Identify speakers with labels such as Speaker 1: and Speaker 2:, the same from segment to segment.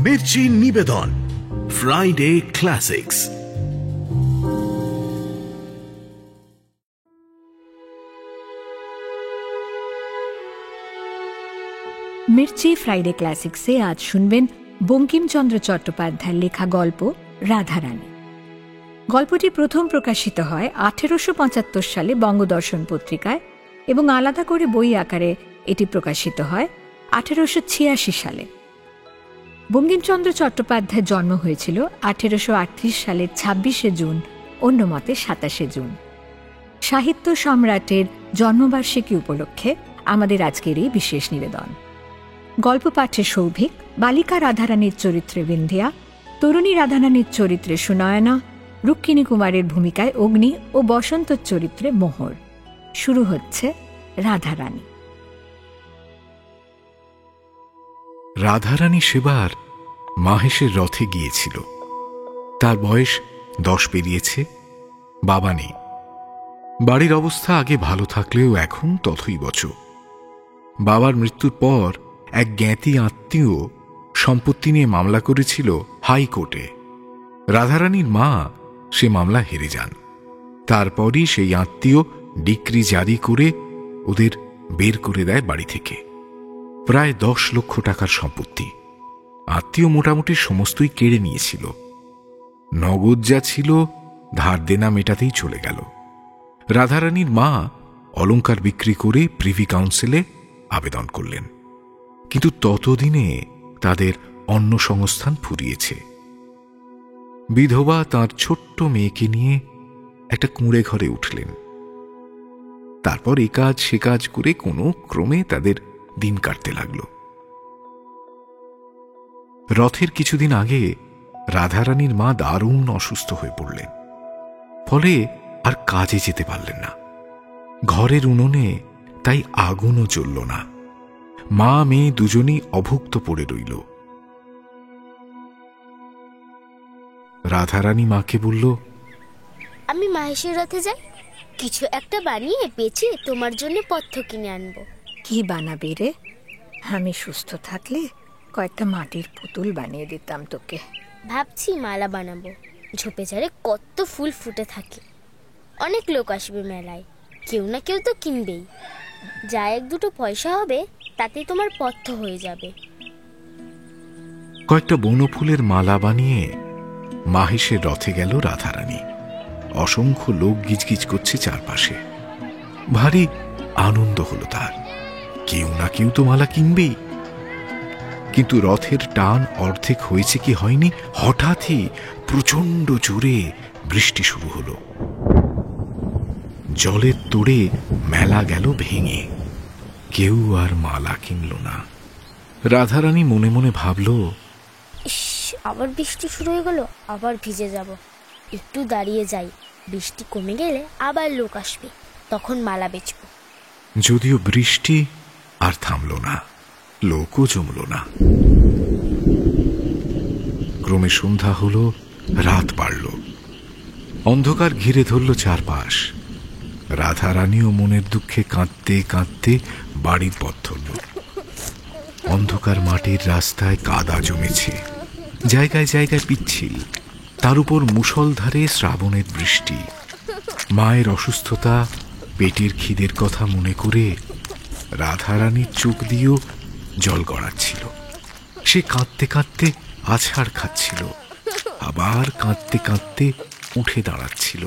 Speaker 1: মির্চি নিবেদন Friday classics.
Speaker 2: Mirchi Friday ক্লাসিক্সে আজ শুনবেন বঙ্কিমচন্দ্র চট্টোপাধ্যায়ের লেখা গল্প রাধারানী। গল্পটি প্রথম প্রকাশিত হয় 1875 সালে বঙ্গদর্শন পত্রিকায় এবং আলাদা করে বই আকারে এটি প্রকাশিত হয় 1886 সালে। বঙ্কিমচন্দ্র চট্টোপাধ্যায়ের জন্ম হয়েছিল 1838 সালের 26শে জুন, অন্য মতে 27শে জুন। সাহিত্য সম্রাটের জন্মবার্ষিকী উপলক্ষে আমাদের আজকের এই বিশেষ নিবেদন। গল্প পাঠে সৌভিক, বালিকা রাধারানীর চরিত্রে বিন্ধিয়া, তরুণী রাধারানীর চরিত্রে সুনয়না, রুক্মিণী কুমারের ভূমিকায় অগ্নি ও বসন্তর চরিত্রে মোহর। শুরু হচ্ছে রাধারানী।
Speaker 3: রাধারানী সেবার মাহেশের রথে গিয়েছিল। তার বয়স 10 পেরিয়েছে। বাবা নেই। বাড়ির অবস্থা আগে ভালো থাকলেও এখন তথৈবচ। বাবার মৃত্যুর পর এক জ্ঞাতি আত্মীয় সম্পত্তি নিয়ে মামলা করেছিল হাইকোর্টে। রাধারানীর মা সে মামলা হেরে যান। তারপরই সেই আত্মীয় ডিক্রি জারি করে ওদের বের করে দেয় বাড়ি থেকে। প্রায় 10 লক্ষ টাকার সম্পত্তি। আত্মীয় মোটামুটি সমস্তই কেড়ে নিয়েছিল। নগদ যা ছিল ধার দেনা মেটাতেই চলে গেল। রাধারানীর মা অলংকার বিক্রি করে প্রিভি কাউন্সিলে আবেদন করলেন, কিন্তু ততদিনে তাদের অন্য সংস্থান ফুরিয়েছে। বিধবা তার ছোট্ট মেয়েকে নিয়ে একটা কুঁড়ে ঘরে উঠলেন। তারপর এ কাজ সে কাজ করে কোনো ক্রমে তাদের দিন কাটতে লাগল। রথের কিছুদিন আগে রাধারানীর মা দারুণ অসুস্থ হয়ে পড়লেন। ফলে আর কাজে যেতে পারলেন না। ঘরের উনুনে তাই আগুনও জ্বলল না। মা মেয়ে দুজনেই অভুক্ত পড়ে রইল। রাধারানী মাকে বলল,
Speaker 4: আমি মাহেশের রথে যাই, কিছু একটা বানিয়ে বেচে তোমার জন্য পথ্য কিনে আনবো।
Speaker 2: কি বানাবি রে? আমি সুস্থ থাকলে কয়েকটা মাটির পুতুল বানিয়ে দিতাম তোকে।
Speaker 4: ভাবছি মালা বানাবো। ঝোপে ঝাড়ে কত ফুল ফুটে থাকে। অনেক লোক আসবে মেলায়, কেউ না কেউ তো কিনবেই। যা 1-2 পয়সা হবে তাতে তোমার পথ্য হয়ে যাবে।
Speaker 3: কয়েকটা বনফুলের মালা বানিয়ে মাহেশের রথে গেল রাধারানী। অসংখ্য লোক গিজগিজ করছে চারপাশে। ভারী আনন্দ হলো তার। কেউ না কেউ তো মালা কিনবেই। কিন্তু রথের টান অর্ধেক হয়েছে কি হয়নি, হঠাৎই প্রচন্ড জোরে বৃষ্টি শুরু হলো। জলের তোড়ে মেলা গেল ভেঙে। কেউ আর মালা কিনল না। রাধারানী মনে মনে ভাবল,
Speaker 4: ইস, আবার বৃষ্টি শুরু হয়ে গেল, আবার ভিজে যাব। একটু দাঁড়িয়ে যাই, বৃষ্টি কমে গেলে আবার লোক আসবে, তখন মালা বেচব।
Speaker 3: যদিও বৃষ্টি আর থামল না, লোকও জমল না। ক্রমে সন্ধ্যা হলো, রাত বাড়ল। অন্ধকার ঘিরে ধরল চারপাশ। রাধারানীও মনের দুঃখে কাঁদতে কাঁদতে বাড়ির পথ ধরল। অন্ধকার মাটির রাস্তায় কাদা জমেছে, জায়গায় জায়গায় পিচ্ছিল। তার উপর মুষলধারে শ্রাবণের বৃষ্টি। মায়ের অসুস্থতা, পেটের খিদের কথা মনে করে রাধারানীর চোখ দিয়েও জল গড়াচ্ছিল। সে কাঁদতে কাঁদতে আছাড় খাচ্ছিল, আবার কাঁদতে কাঁদতে উঠে দাঁড়াচ্ছিল।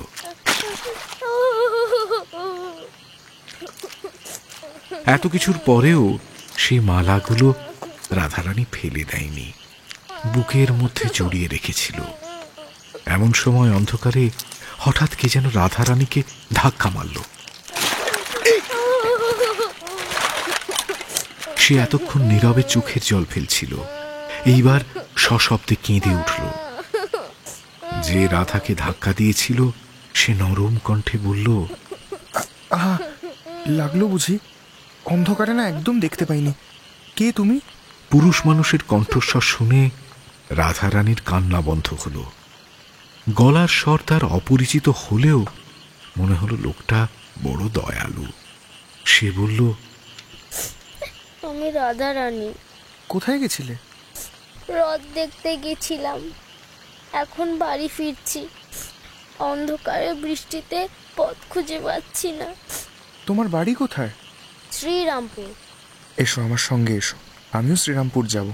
Speaker 3: এত কিছুর পরেও সেই মালাগুলো রাধারানী ফেলে দেয়নি, বুকের মধ্যে জড়িয়ে রেখেছিল। এমন সময় অন্ধকারে হঠাৎ কে যেন রাধারানীকে ধাক্কা মারল। সে এতক্ষণ নীরবে চোখের জল ফেলছিল, এইবার সশব্দে কেঁদে উঠল। যে রাধাকে ধাক্কা দিয়েছিল সে নরম কণ্ঠে বলল,
Speaker 5: লাগলো বুঝি? অন্ধকারে না একদম দেখতে পাইনি। কে তুমি?
Speaker 3: পুরুষ মানুষের কণ্ঠস্বর শুনে রাধারানীর কান্না বন্ধ হল। গলার স্বর তার অপরিচিত হলেও মনে হলো লোকটা বড় দয়ালু। সে বলল,
Speaker 4: আমি রাধারানী।
Speaker 5: কোথায় গেছিলে?
Speaker 4: রথ দেখতে গেছিলাম, এখন বাড়ি ফিরছি। অন্ধকারে বৃষ্টিতে পথ খুঁজে পাচ্ছি না।
Speaker 5: তোমার বাড়ি কোথায়?
Speaker 4: শ্রীরামপুর।
Speaker 5: এসো আমার সঙ্গে এসো, আমিও শ্রীরামপুর যাব।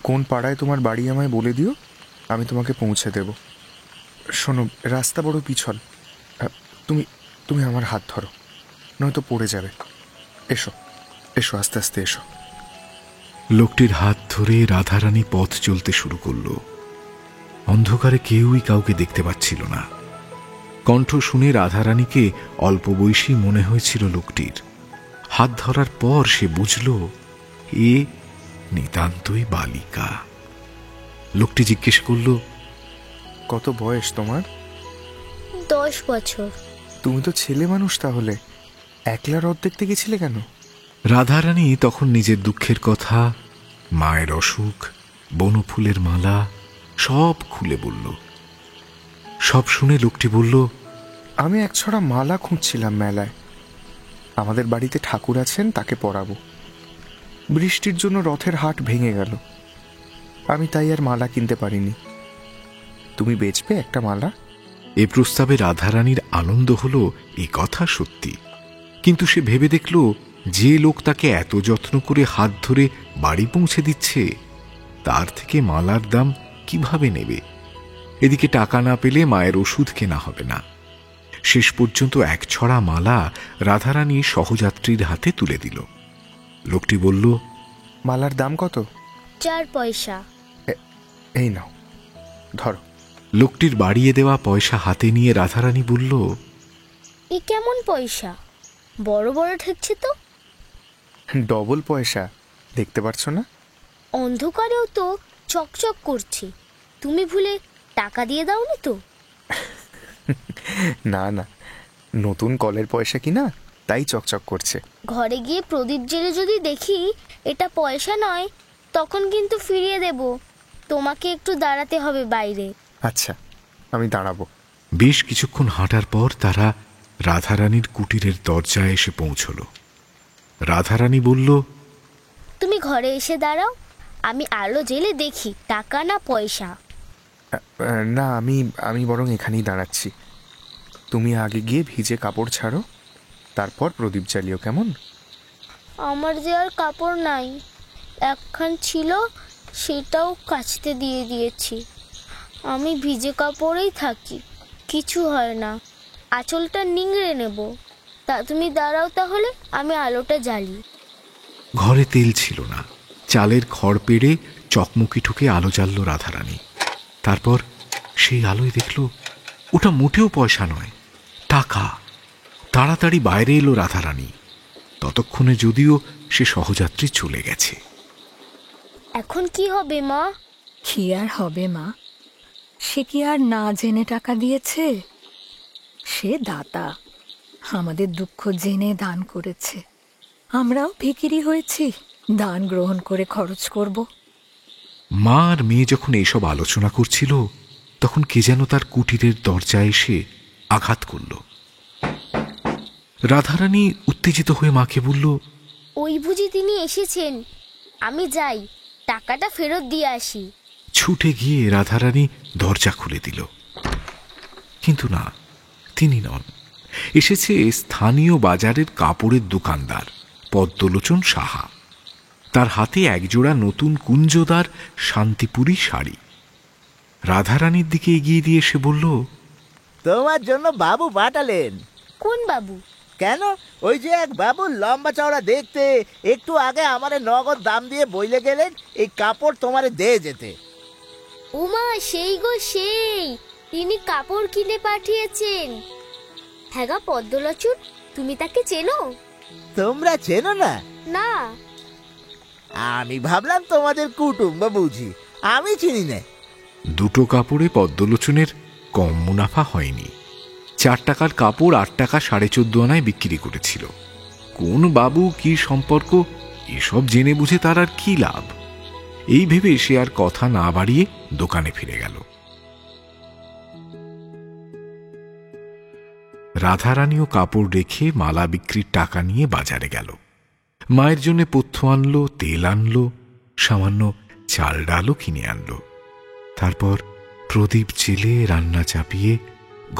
Speaker 5: কোন পাড়ায় তোমার বাড়ি আমায় বলে দিও, আমি তোমাকে পৌঁছে দেব। শোনো, রাস্তা বড় পিছল, তুমি তুমি আমার হাত ধরো, নয়তো পড়ে যাবে। এসো এসো, আস্তে আস্তে এসো।
Speaker 3: লোকটির হাত ধরে রাধারানী পথ চলতে শুরু করল। অন্ধকারে কেউই কাউকে দেখতে পাচ্ছিল না। কণ্ঠ শুনে রাধারানীকে অল্প বয়সী মনে হয়েছিল লোকটির। হাত ধরার পর সে বুঝল এ নিতান্তই বালিকা। লোকটি জিজ্ঞেস করল,
Speaker 5: কত বয়স তোমার?
Speaker 4: 10 বছর।
Speaker 5: তুমি তো ছেলে মানুষ, তাহলে একলা রথ দেখতে গেছিলে কেন?
Speaker 3: রাধারানী তখন নিজের দুঃখের কথা, মায়ের অসুখ, বনফুলের মালা সব খুলে বলল। সব শুনে লোকটি বলল,
Speaker 5: আমি এক ছড়া মালা খুঁজছিলাম মেলায়। আমাদের বাড়িতে ঠাকুর আছেন, তাকে পরাবো। বৃষ্টির জন্য রথের হাট ভেঙে গেল, আমি তাই আর মালা কিনতে পারিনি। তুমি বেচবে একটা মালা?
Speaker 3: এ প্রস্তাবে রাধারানীর আনন্দ হল এ কথা সত্যি, কিন্তু সে ভেবে দেখল যে লোক তাকে এত যত্ন করে হাত ধরে বাড়ি পৌঁছে দিচ্ছে, তার থেকে মালার দাম কিভাবে নেবে? এদিকে টাকা না পেলে মায়ের ওষুধ কেনা হবে না। শেষ পর্যন্ত এক ছড়া মালা রাধারানী সহযাত্রীর হাতে তুলে দিল। লোকটি বলল,
Speaker 5: মালার দাম কত?
Speaker 4: 4 পয়সা।
Speaker 5: এই নাও, ধরো।
Speaker 3: লোকটির বাড়িয়ে দেওয়া পয়সা হাতে নিয়ে রাধারানী বলল,
Speaker 4: এ কেমন পয়সা? বড় বড় ঠেকছে তো।
Speaker 5: ডবল পয়সা, দেখতে পারছো না?
Speaker 4: অন্ধকারেও তো চকচক করছে। তুমি ভুলে টাকা দিয়ে দাওনি তো?
Speaker 5: না না, নতুন কলের পয়সা কিনা, তাই চকচক করছে।
Speaker 4: ঘরে গিয়ে প্রদীপ জেলে যদি দেখি এটা পয়সা নয়, তখন কিন্তু ফিরিয়ে দেব। তোমাকে একটু দাঁড়াতে হবে বাইরে।
Speaker 5: আচ্ছা, আমি দাঁড়াবো।
Speaker 3: বেশ কিছুক্ষণ হাঁটার পর তারা রাধারানীর কুটিরের দরজায় এসে পৌঁছল। রাধারানী বলল,
Speaker 4: তুমি ঘরে এসে দাঁড়াও, আমি আলো জেলে দেখি টাকা না পয়সা।
Speaker 5: না, আমি বরং এখানেই দাঁড়াচ্ছি। তুমি আগে গিয়ে ভিজে কাপড় ছাড়ো, তারপর প্রদীপ জ্বালিও, কেমন?
Speaker 4: আমার যে আর কাপড় নাই, একখান ছিল, সেটাও কাচতে দিয়ে দিয়েছি। আমি ভিজে কাপড়েই থাকি, কিছু হয় না। আঁচলটা নিংড়ে নেব। তা তুমি দাঁড়াও তাহলে, আমি আলোটা জ্বালি।
Speaker 3: ঘরে তেল ছিল না। চালের খড় পেড়ে চকমকি ঠুকে আলো জ্বালল রাধারানী। তারপর সেই আলোয় দেখল ওটা মোটেও পয়সা নয়, টাকা। তাড়াতাড়ি বাইরে এলো রাধারানী। ততক্ষণে যদিও সে সহযাত্রী চলে গেছে।
Speaker 4: এখন কি হবে মা?
Speaker 2: কি আর হবে মা? সে কি আর না জেনে টাকা দিয়েছে? সে দাতা, আমাদের দুঃখ জেনে দান করেছে। আমরাও ভিখিরি হয়েছি, দান গ্রহণ করে খরচ করব।
Speaker 3: মা আর মেয়ে যখন এসব আলোচনা করছিল, তখন কে যেন তার কুটিরের দরজায় এসে আঘাত করল। রাধারানী উত্তেজিত হয়ে মাকে বলল,
Speaker 4: ওই বুঝি তিনি এসেছেন, আমি যাই, টাকাটা ফেরত দিয়ে আসি।
Speaker 3: ছুটে গিয়ে রাধারানী দরজা খুলে দিল। কিন্তু না, তিনি নন। এসেছে স্থানীয় বাজারের কাপড়ের দোকানদার পদ্মলোচন সাহা। তার হাতে একজোড়া নতুন কুঞ্জদার শান্তিপুরী শাড়ি। রাধারানীর দিকে এগিয়ে দিয়ে সে বলল,
Speaker 6: তোমার জন্য বাবু পাঠালেন।
Speaker 4: কোন বাবু?
Speaker 6: কেন, ওই যে এক বাবু লম্বা চওড়া দেখতে, একটু আগে আমারে নগদ দাম দিয়ে বইলে গেলেন এই কাপড় তোমারে দিয়ে যেতে।
Speaker 4: উমা, সেই গো সেই, তিনি কাপড় কিনে পাঠিয়েছেন। হ্যাঁ গা পদ্মলোচন, তুমি তাকে চেনো?
Speaker 6: তোমরা চেনো না?
Speaker 4: না।
Speaker 6: আমি ভাবলাম তোমাদের কুটুম্ব বুঝি, আমি চিনি না।
Speaker 3: দুটো কাপড়ে পদ্মলোচনের কম মুনাফা হয়নি। 4 টাকার কাপড় 8 টাকা 14.5 আনায় বিক্রি করেছিল। কোন বাবু, কি সম্পর্ক, এসব জেনে বুঝে তার আর কি লাভ? এই ভেবে সে আর কথা না বাড়িয়ে দোকানে ফিরে গেল। রাধারানীও কাপড় রেখে মালা বিক্রির টাকা নিয়ে বাজারে গেল। মায়ের জন্য পথ্য আনলো, তেল আনলো, সামান্য চাল ডালও কিনে আনলো। তারপর প্রদীপ জেলে রান্না চাপিয়ে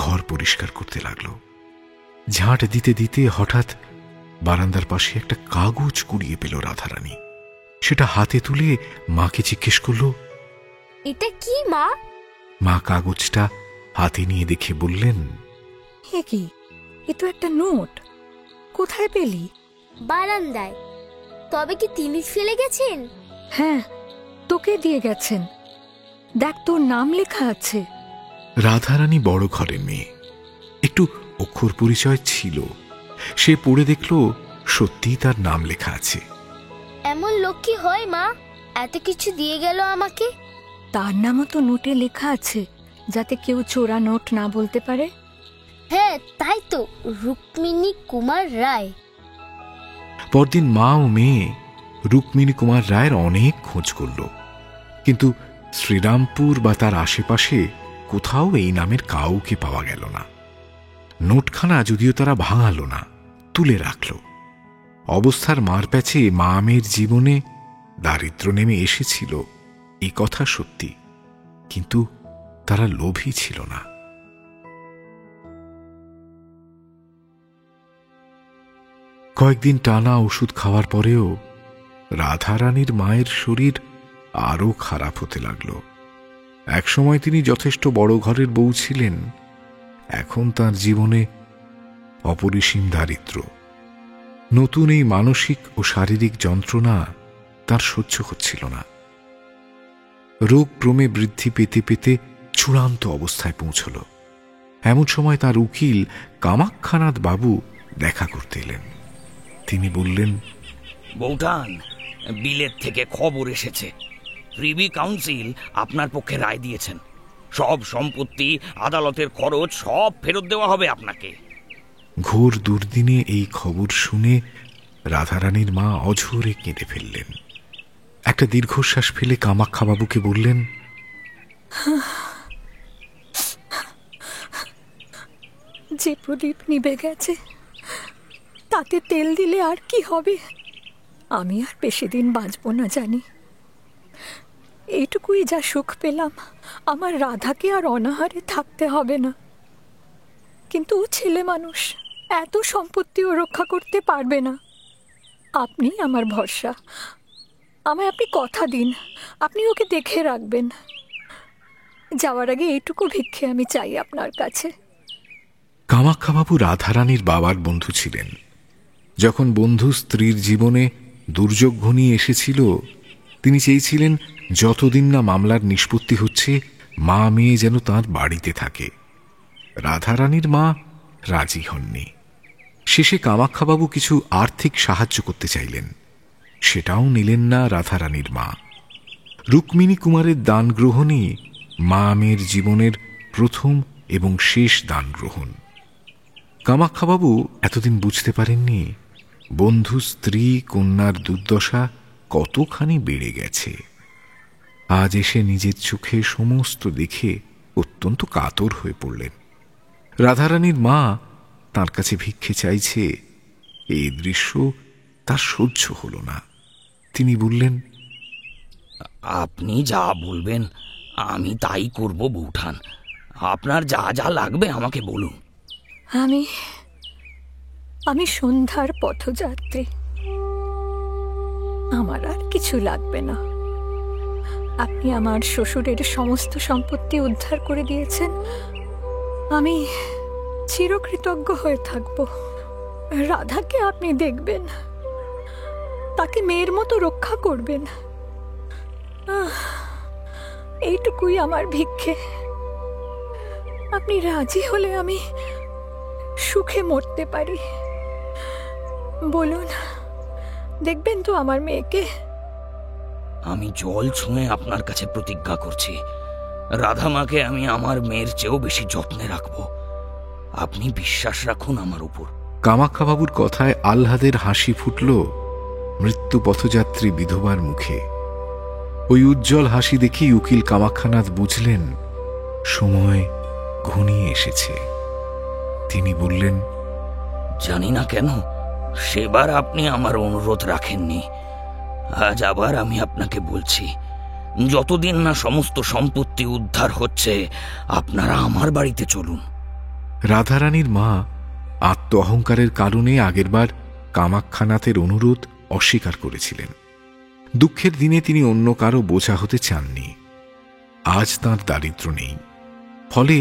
Speaker 3: ঘর পরিষ্কার করতে লাগলো। ঝাঁট দিতে দিতে হঠাৎ বারান্দার পাশে একটা কাগজ কুড়িয়ে পেল রাধারানী। সেটা হাতে তুলে মাকে জিজ্ঞেস করলো,
Speaker 4: এটা কি মা?
Speaker 3: মা কাগজটা হাতে নিয়ে দেখে বললেন,
Speaker 2: এ কি, এ তো একটা নোট। কোথায় পেলি?
Speaker 4: বারান্দায়। তবে কি তিনি ফেলে গেছেন?
Speaker 2: হ্যাঁ, তোকে দিয়ে গেছেন। দেখ, তোর নাম লেখা আছে।
Speaker 3: রাধারানী বড় ঘরের মেয়ে, একটু অক্ষর পরিচয় ছিল। সে পড়ে দেখল সত্যি তার নাম লেখা আছে।
Speaker 4: এমন লোক কি হয় মা, এত কিছু দিয়ে গেল আমাকে?
Speaker 2: তার নামও তো নোটে লেখা আছে, যাতে কেউ চোরা নোট না বলতে পারে।
Speaker 4: হ্যাঁ, তাই তো, রুক্মিণী কুমার রায়।
Speaker 3: পরদিন মা ও মেয়ে রুক্মিণী কুমার রায়ের অনেক খোঁজ করল, কিন্তু শ্রীরামপুর বা তার আশেপাশে কোথাও এই নামের কাউকে পাওয়া গেল না। নোটখানা যদিও তারা ভাঙালো না, তুলে রাখল। অবস্থার মারপ্যাচে মা মেয়ের জীবনে দারিদ্র নেমে এসেছিল, এই কথা সত্যি, কিন্তু তারা লোভী ছিল না। কয়েকদিন টানা ওষুধ খাওয়ার পরেও রাধারানীর মায়ের শরীর আরো খারাপ হতে লাগল। একসময় তিনি যথেষ্ট বড় ঘরের বউ ছিলেন, এখন তার জীবনে অপরিসীম দারিদ্র। নতুন এই মানসিক ও শারীরিক যন্ত্রণা তার সহ্য হচ্ছিল না। রোগ ক্রমে বৃদ্ধি পেতে পেতে চূড়ান্ত অবস্থায় পৌঁছল। এমন সময় তার উকিল কামাক্ষানাথ বাবু দেখা করতে এলেন। তিনি বললেন,
Speaker 7: বৌঠান, বিলেত থেকে খবর এসেছে, প্রিভি কাউন্সিল আপনার পক্ষে রায় দিয়েছেন। সব সম্পত্তি, আদালতের খরচ সব ফেরত দেওয়া হবে আপনাকে।
Speaker 3: ঘোর দুর্দিনে এই খবর শুনে রাধারানীর মা অঝোরে কেঁদে ফেললেন। একটা দীর্ঘশ্বাস ফেলে কামাক্ষাবাবুকে বললেন,
Speaker 2: যে প্রদীপ নিভে গেছে, তাতে তেল দিলে আর কি হবে? আমি আর বেশি দিন বাঁচব না জানি। এইটুকুই যা সুখ পেলাম, আমার রাধাকে আর অনাহারে থাকতে হবে না। কিন্তু ও ছেলে মানুষ, এত সম্পত্তিও রক্ষা করতে পারবে না। আপনি আমার ভরসা, আমায় আপনি কথা দিন, আপনি ওকে দেখে রাখবেন। যাওয়ার আগে এইটুকু ভিক্ষে আমি চাই আপনার কাছে।
Speaker 3: কামাক্ষাবাবু রাধারানীর বাবার বন্ধু ছিলেন। যখন বন্ধু স্ত্রীর জীবনে দুর্যোগ ঘনিয়ে এসেছিল, তিনি চেয়েছিলেন যতদিন না মামলার নিষ্পত্তি হচ্ছে, মা মেয়ে যেন তাঁর বাড়িতে থাকে। রাধারানীর মা রাজি হননি। শেষে কামাক্ষাবাবু কিছু আর্থিক সাহায্য করতে চাইলেন, সেটাও নিলেন না রাধারানীর মা। রুক্মিণী কুমারের দান গ্রহণই মা মেয়ের জীবনের প্রথম এবং শেষ দান গ্রহণ। কামাক্ষাবাবু এতদিন বুঝতে পারেননি বন্ধু স্ত্রী কন্যার দুর্দশা কতখানি বেড়ে গেছে। আজ এসে নিজের চোখে সমস্ত দেখে অত্যন্ত কাতর হয়ে পড়লেন। রাধারানীর মা তার কাছে ভিক্ষে চাইছে, এই দৃশ্য তার সহ্য হল না। তিনি বললেন,
Speaker 7: আপনি যা বলবেন আমি তাই করব বৌঠান। আপনার যা যা লাগবে আমাকে বলুন।
Speaker 2: আমি সন্ধ্যার পথযাত্রী, আমার আর কিছু লাগবে না। আপনি আমার শ্বশুরের সমস্ত সম্পত্তি উদ্ধার করে দিয়েছেন, আমি চিরকৃতজ্ঞ হয়ে থাকব। রাধাকে আপনি দেখবেন, তাকে মেয়ের মতো রক্ষা করবেন। এইটুকুই আমার ভিক্ষে। আপনি রাজি হলে আমি সুখে মরতে পারি। বলুন, দেখবেন তো আমার মেয়েকে?
Speaker 7: আমি জল ছুঁয়ে আপনার কাছে প্রতিজ্ঞা করছি, রাধামাকে আমি আমার মেয়ের চেয়েও বেশি যত্নে রাখব। আপনি বিশ্বাস রাখুন আমার উপর।
Speaker 3: কামাক্ষাবাবুর কথায় আহ্লাদের হাসি ফুটল মৃত্যু পথযাত্রী বিধবার মুখে। ওই উজ্জ্বল হাসি দেখেই উকিল কামাক্ষানাথ বুঝলেন সময় ঘনিয়ে এসেছে। তিনি বললেন,
Speaker 7: জানি না কেন সেবার আপনি আমার অনুরোধ রাখেননি। আজ আবার আমি আপনাকে বলছি, যতদিন না সমস্ত সম্পত্তি উদ্ধার হচ্ছে আপনারা আমার বাড়িতে চলুন।
Speaker 3: রাধারানীর মা আত্ম অহংকারের কারণে আগেরবার কামাক্ষানাথের অনুরোধ অস্বীকার করেছিলেন। দুঃখের দিনে তিনি অন্য কারো বোঝা হতে চাননি। আজ তাঁর দারিদ্র নেই, ফলে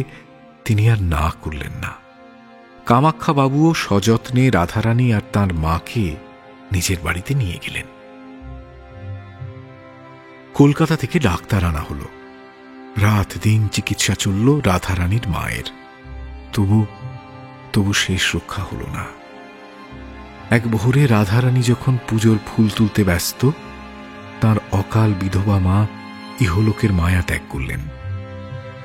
Speaker 3: তিনি আর না করলেন না। কামাক্ষা বাবুও সযত্নে রাধারানী আর তাঁর মাকে নিজের বাড়িতে নিয়ে গেলেন। কলকাতা থেকে ডাক্তার আনা হলো। রাত দিন চিকিৎসা চলল রাধারানীর মায়ের। তবু শেষ রক্ষা হল না। এক ভোরে রাধারানী যখন পুজোর ফুল তুলতে ব্যস্ত, তার অকাল বিধবা মা ইহলোকের মায়া ত্যাগ করলেন।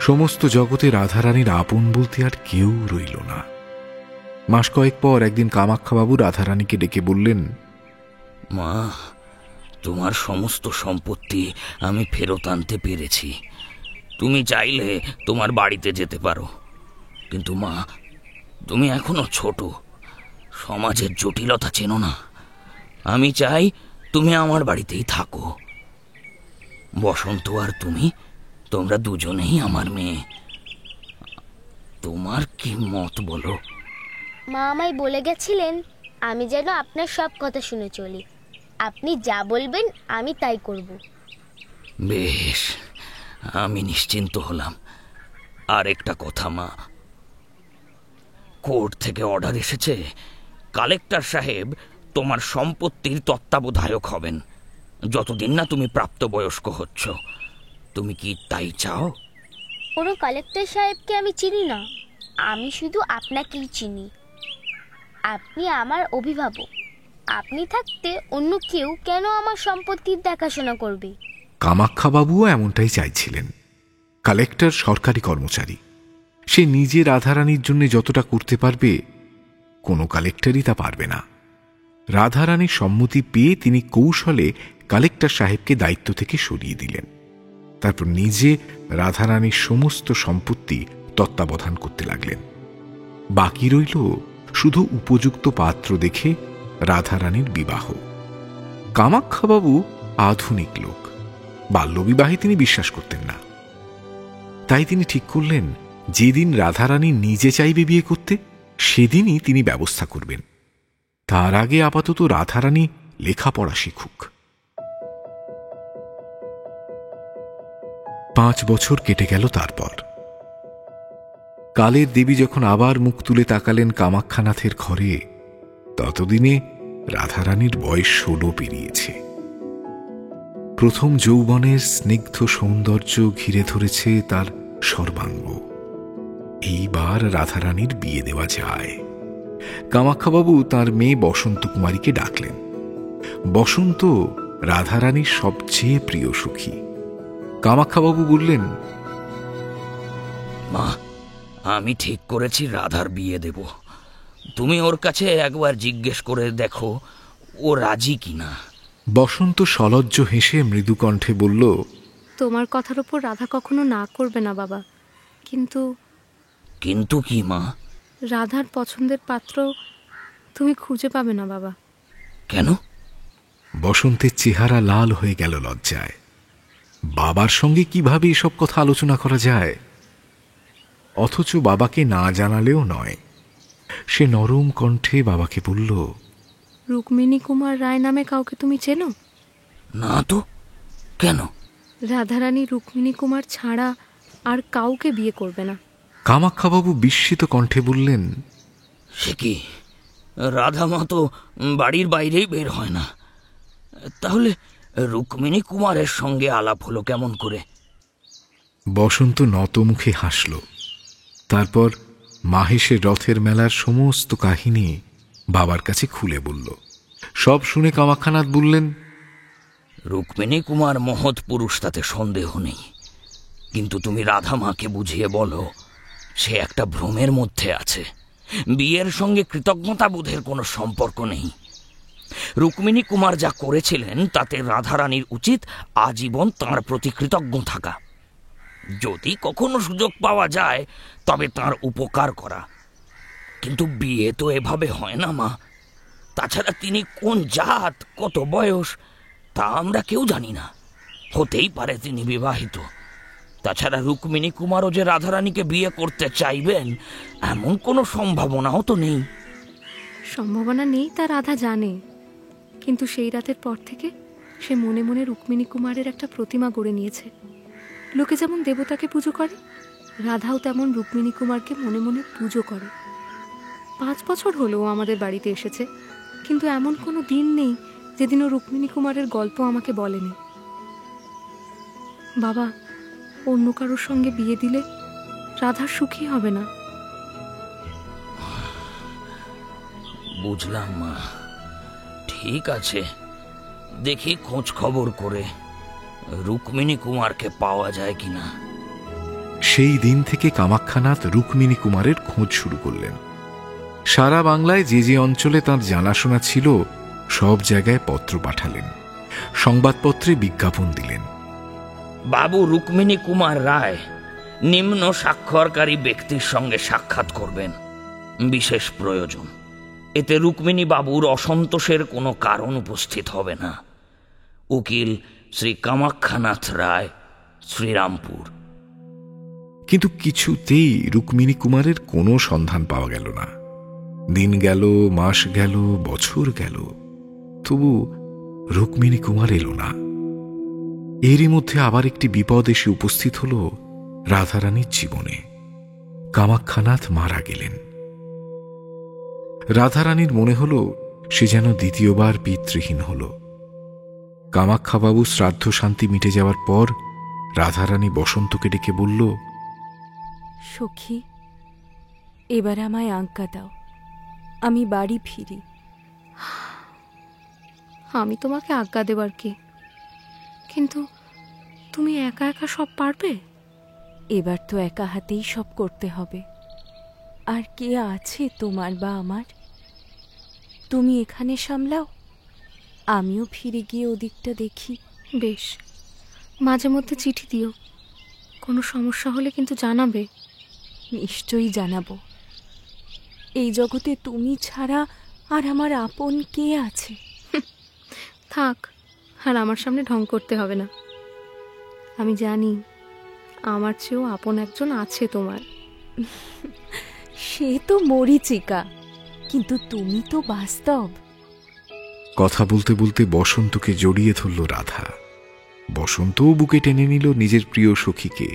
Speaker 3: সমস্ত জগতে রাধারানীর আপন বলতে আর কেউ রইল না। মাস কয়েক পর একদিন কামাক্ষাবাবু রাধারানীকে ডেকে বললেন,
Speaker 7: মা, তোমার সমস্ত সম্পত্তি আমি ফেরত আনতে পেরেছি। তুমি চাইলে তোমার বাড়িতে যেতে পারো, কিন্তু মা, তুমি এখনো ছোট, সমাজের জটিলতা চেনো না। আমি চাই তুমি আমার বাড়িতেই থাকো। বসন্ত আর তোমরা দুজনেই আমার মেয়ে। তোমার কি মত বলো?
Speaker 4: মা আমায় বলে গেছিলেন আমি যেন আপনার সব কথা শুনে চলি। আপনি যা বলবেন আমি তাই করব।
Speaker 7: বেশ, আমি নিশ্চিন্ত হলাম। আর একটা কথা মা, কোর্ট থেকে অর্ডার এসেছে, কালেক্টর সাহেব তোমার সম্পত্তির তত্ত্বাবধায়ক হবেন যতদিন না তুমি প্রাপ্তবয়স্ক হচ্ছ। তুমি কি তাই চাও?
Speaker 4: কোনো কালেক্টর সাহেবকে আমি চিনি না, আমি শুধু আপনাকেই চিনি। আপনি আমার অভিভাবক। আপনি থাকতে অন্য কেউ কেন আমার সম্পত্তির দেখাশোনা করবে?
Speaker 3: কামাক্ষাবাবুও এমনটাই চাইছিলেন। কালেক্টর সরকারি কর্মচারী, সে নিজে রাধারানীর জন্য যতটা করতে পারবে কোনো কালেক্টরই তা পারবে না। রাধারানীর সম্মতি পেয়ে তিনি কৌশলে কালেক্টর সাহেবকে দায়িত্ব থেকে সরিয়ে দিলেন। তারপর নিজে রাধারানীর সমস্ত সম্পত্তি তত্ত্বাবধান করতে লাগলেন। বাকি রইল শুধু উপযুক্ত পাত্র দেখে রাধারানীর বিবাহ। কামাক্ষাবাবু আধুনিক লোক, বাল্যবিবাহে তিনি বিশ্বাস করতেন না। তাই তিনি ঠিক করলেন যেদিন রাধারানী নিজে চাইবে বিয়ে করতে, সেদিনই তিনি ব্যবস্থা করবেন। তার আগে আপাতত রাধারানী লেখাপড়া শিখুক। 5 বছর কেটে গেল। তারপর কালের দেবী যখন আবার মুখ তুলে তাকালেন কামাক্ষানাথের ঘরে, ততদিনে রাধারানীর বয়স 16 পেরিয়েছে। প্রথম যৌবনের স্নিগ্ধ সৌন্দর্য ঘিরে ধরেছে তার সর্বাঙ্গ। এইবার রাধারানীর বিয়ে দেওয়া যায়। কামাক্ষাবাবু তার মেয়ে বসন্ত কুমারীকে ডাকলেন। বসন্ত রাধারানীর সবচেয়ে প্রিয় সখী। কামাক্ষাবাবু বললেন,
Speaker 7: মা, আমি ঠিক করেছি রাধার বিয়ে দেব। তুমি ওর কাছে একবার জিজ্ঞেস করে দেখো ও রাজি কিনা।
Speaker 3: বসন্ত সলজ্জ হেসে মৃদু কণ্ঠে বলল,
Speaker 8: তোমার কথার উপর রাধা কখনো না করবে না বাবা, কিন্তু
Speaker 7: কিন্তু কি মা?
Speaker 8: রাধার পছন্দের পাত্র তুমি খুঁজে পাবে না বাবা।
Speaker 7: কেন?
Speaker 3: বসন্তের চেহারা লাল হয়ে গেল লজ্জায়। বাবার সঙ্গে কিভাবে এসব কথা আলোচনা করা যায়? অথচ বাবাকে না জানালেও নয়। সে নরম কণ্ঠে বাবাকে বলল,
Speaker 8: রুক্মিণী কুমার রায় নামে কাউকে তুমি চেনো?
Speaker 7: না তো। কেন?
Speaker 8: রাধারানী রুক্মিণী কুমার ছাড়া আর কাউকে বিয়ে করবে না।
Speaker 3: কামাক্ষাবাবু বিস্মিত কণ্ঠে বললেন,
Speaker 7: সে কি, রাধা মা তো বাড়ির বাইরেই বের হয় না। তাহলে রুক্মিণী কুমারের সঙ্গে আলাপ হলো কেমন করে?
Speaker 3: বসন্ত নত মুখে হাসল। তারপর মাহেশের রথের মেলার সমস্ত কাহিনী বাবার কাছে খুলে বলল। সব শুনে কামাক্ষানাথ বললেন,
Speaker 7: রুক্মিণী কুমার মহৎ পুরুষ, তাতে সন্দেহ নেই, কিন্তু তুমি রাধা মাকে বুঝিয়ে বলো সে একটা ভ্রমের মধ্যে আছে। বিয়ের সঙ্গে কৃতজ্ঞতাবোধের কোনো সম্পর্ক নেই। রুক্মিণী কুমার যা করেছিলেন তাতে রাধারানীর উচিত আজীবন তাঁর প্রতি কৃতজ্ঞ থাকা। যদি কখনো সুযোগ পাওয়া যায় তবে তাঁর উপকার করা। কিন্তু বিয়ে তো এভাবে হয় না মা। তাছাড়া তিনি কোন জাত, কত বয়স, তা আমরা কেউ জানি না। হতেই পারে তিনি বিবাহিত। তাছাড়া রুক্মিণী কুমারও যে রাধারানীকে বিয়ে করতে চাইবেন এমন কোনো সম্ভাবনাও তো নেই।
Speaker 8: সম্ভাবনা নেই তা রাধা জানে, কিন্তু সেই রাতের পর থেকে সে মনে মনে রুক্মিণী কুমারের একটা প্রতিমা গড়ে নিয়েছে। লোকে যেমন দেবতাকে পুজো করে, রাধাও তেমন রুক্মিণী কুমারকে মনে মনে পুজো করে। 5 বছর হলো আমাদের বাড়িতে এসেছে, কিন্তু এমন কোনো দিন নেই যেদিনও রুক্মিণী কুমারের গল্প আমাকে বলেনি। বাবা, অন্য কারোর সঙ্গে বিয়ে দিলে রাধা সুখী হবে না।
Speaker 7: বুঝলাম মা, ঠিক আছে, দেখি খোঁজ খবর করে রুক্মিণী কুমারকে পাওয়া যায় কিনা।
Speaker 3: সেই দিন থেকে কামাখ্যানাথ রুক্মিণী কুমারের খোঁজ শুরু করলেন। সারা বাংলায় যে যে অঞ্চলে তাঁর জানাশোনা ছিল সব জায়গায় পত্র পাঠালেন, সংবাদপত্রে বিজ্ঞাপন দিলেন।
Speaker 7: বাবু রুক্মিণী কুমার রায় নিম্ন স্বাক্ষরকারী ব্যক্তির সঙ্গে সাক্ষাৎ করবেন, বিশেষ প্রয়োজন। এতে রুক্মিণী বাবুর অসন্তোষের কোনো কারণ উপস্থিত হবে না। উকিল শ্রী কামাখ্যানাথ রায়, শ্রীরামপুর।
Speaker 3: কিন্তু কিছুতেই রুক্মিণী কুমারের কোনো সন্ধান পাওয়া গেল না। দিন গেল, মাস গেল, বছর গেল, তবু রুক্মিণী কুমার এলো না। এরই মধ্যে আবার একটি বিপদ এসে উপস্থিত হল রাধারানীর জীবনে। কামাখ্যানাথ মারা গেলেন। রাধারানীর মনে হল সে যেন দ্বিতীয়বার পিতৃহীন হল। কামাখ্যাবাবু শ্রাদ্ধ শান্তি মিটে যাওয়ার পর রাধারানী বসন্তকে ডেকে বলল,
Speaker 9: সখী, এবার আমায় আজ্ঞা দাও, আমি বাড়ি ফিরি।
Speaker 8: আমি তোমাকে আজ্ঞা দেবার কে? কিন্তু তুমি একা একা সব পারবে?
Speaker 9: এবার তো একা হাতেই সব করতে হবে। আর কে আছে তোমার বা আমার? তুমি এখানে সামলাও, আমিও ফিরে গিয়ে ওদিকটা দেখি।
Speaker 8: বেশ, মাঝে মধ্যে চিঠি দিও। কোনো সমস্যা হলে কিন্তু জানাবে।
Speaker 9: নিশ্চয়ই জানাবো। এই জগতে তুমি ছাড়া আর আমার আপন কে আছে?
Speaker 8: থাক, আর আমার সামনে ঢং করতে হবে না। আমি জানি আমার চেয়েও আপন একজন আছে তোমার।
Speaker 9: সে তো মরীচিকা, কিন্তু তুমি তো বাস্তব।
Speaker 3: কথা বলতে বলতে বসন্তকে জড়িয়ে ধরল রাধা। বসন্তও বুকে টেনে নিল নিজের প্রিয় সখীকে।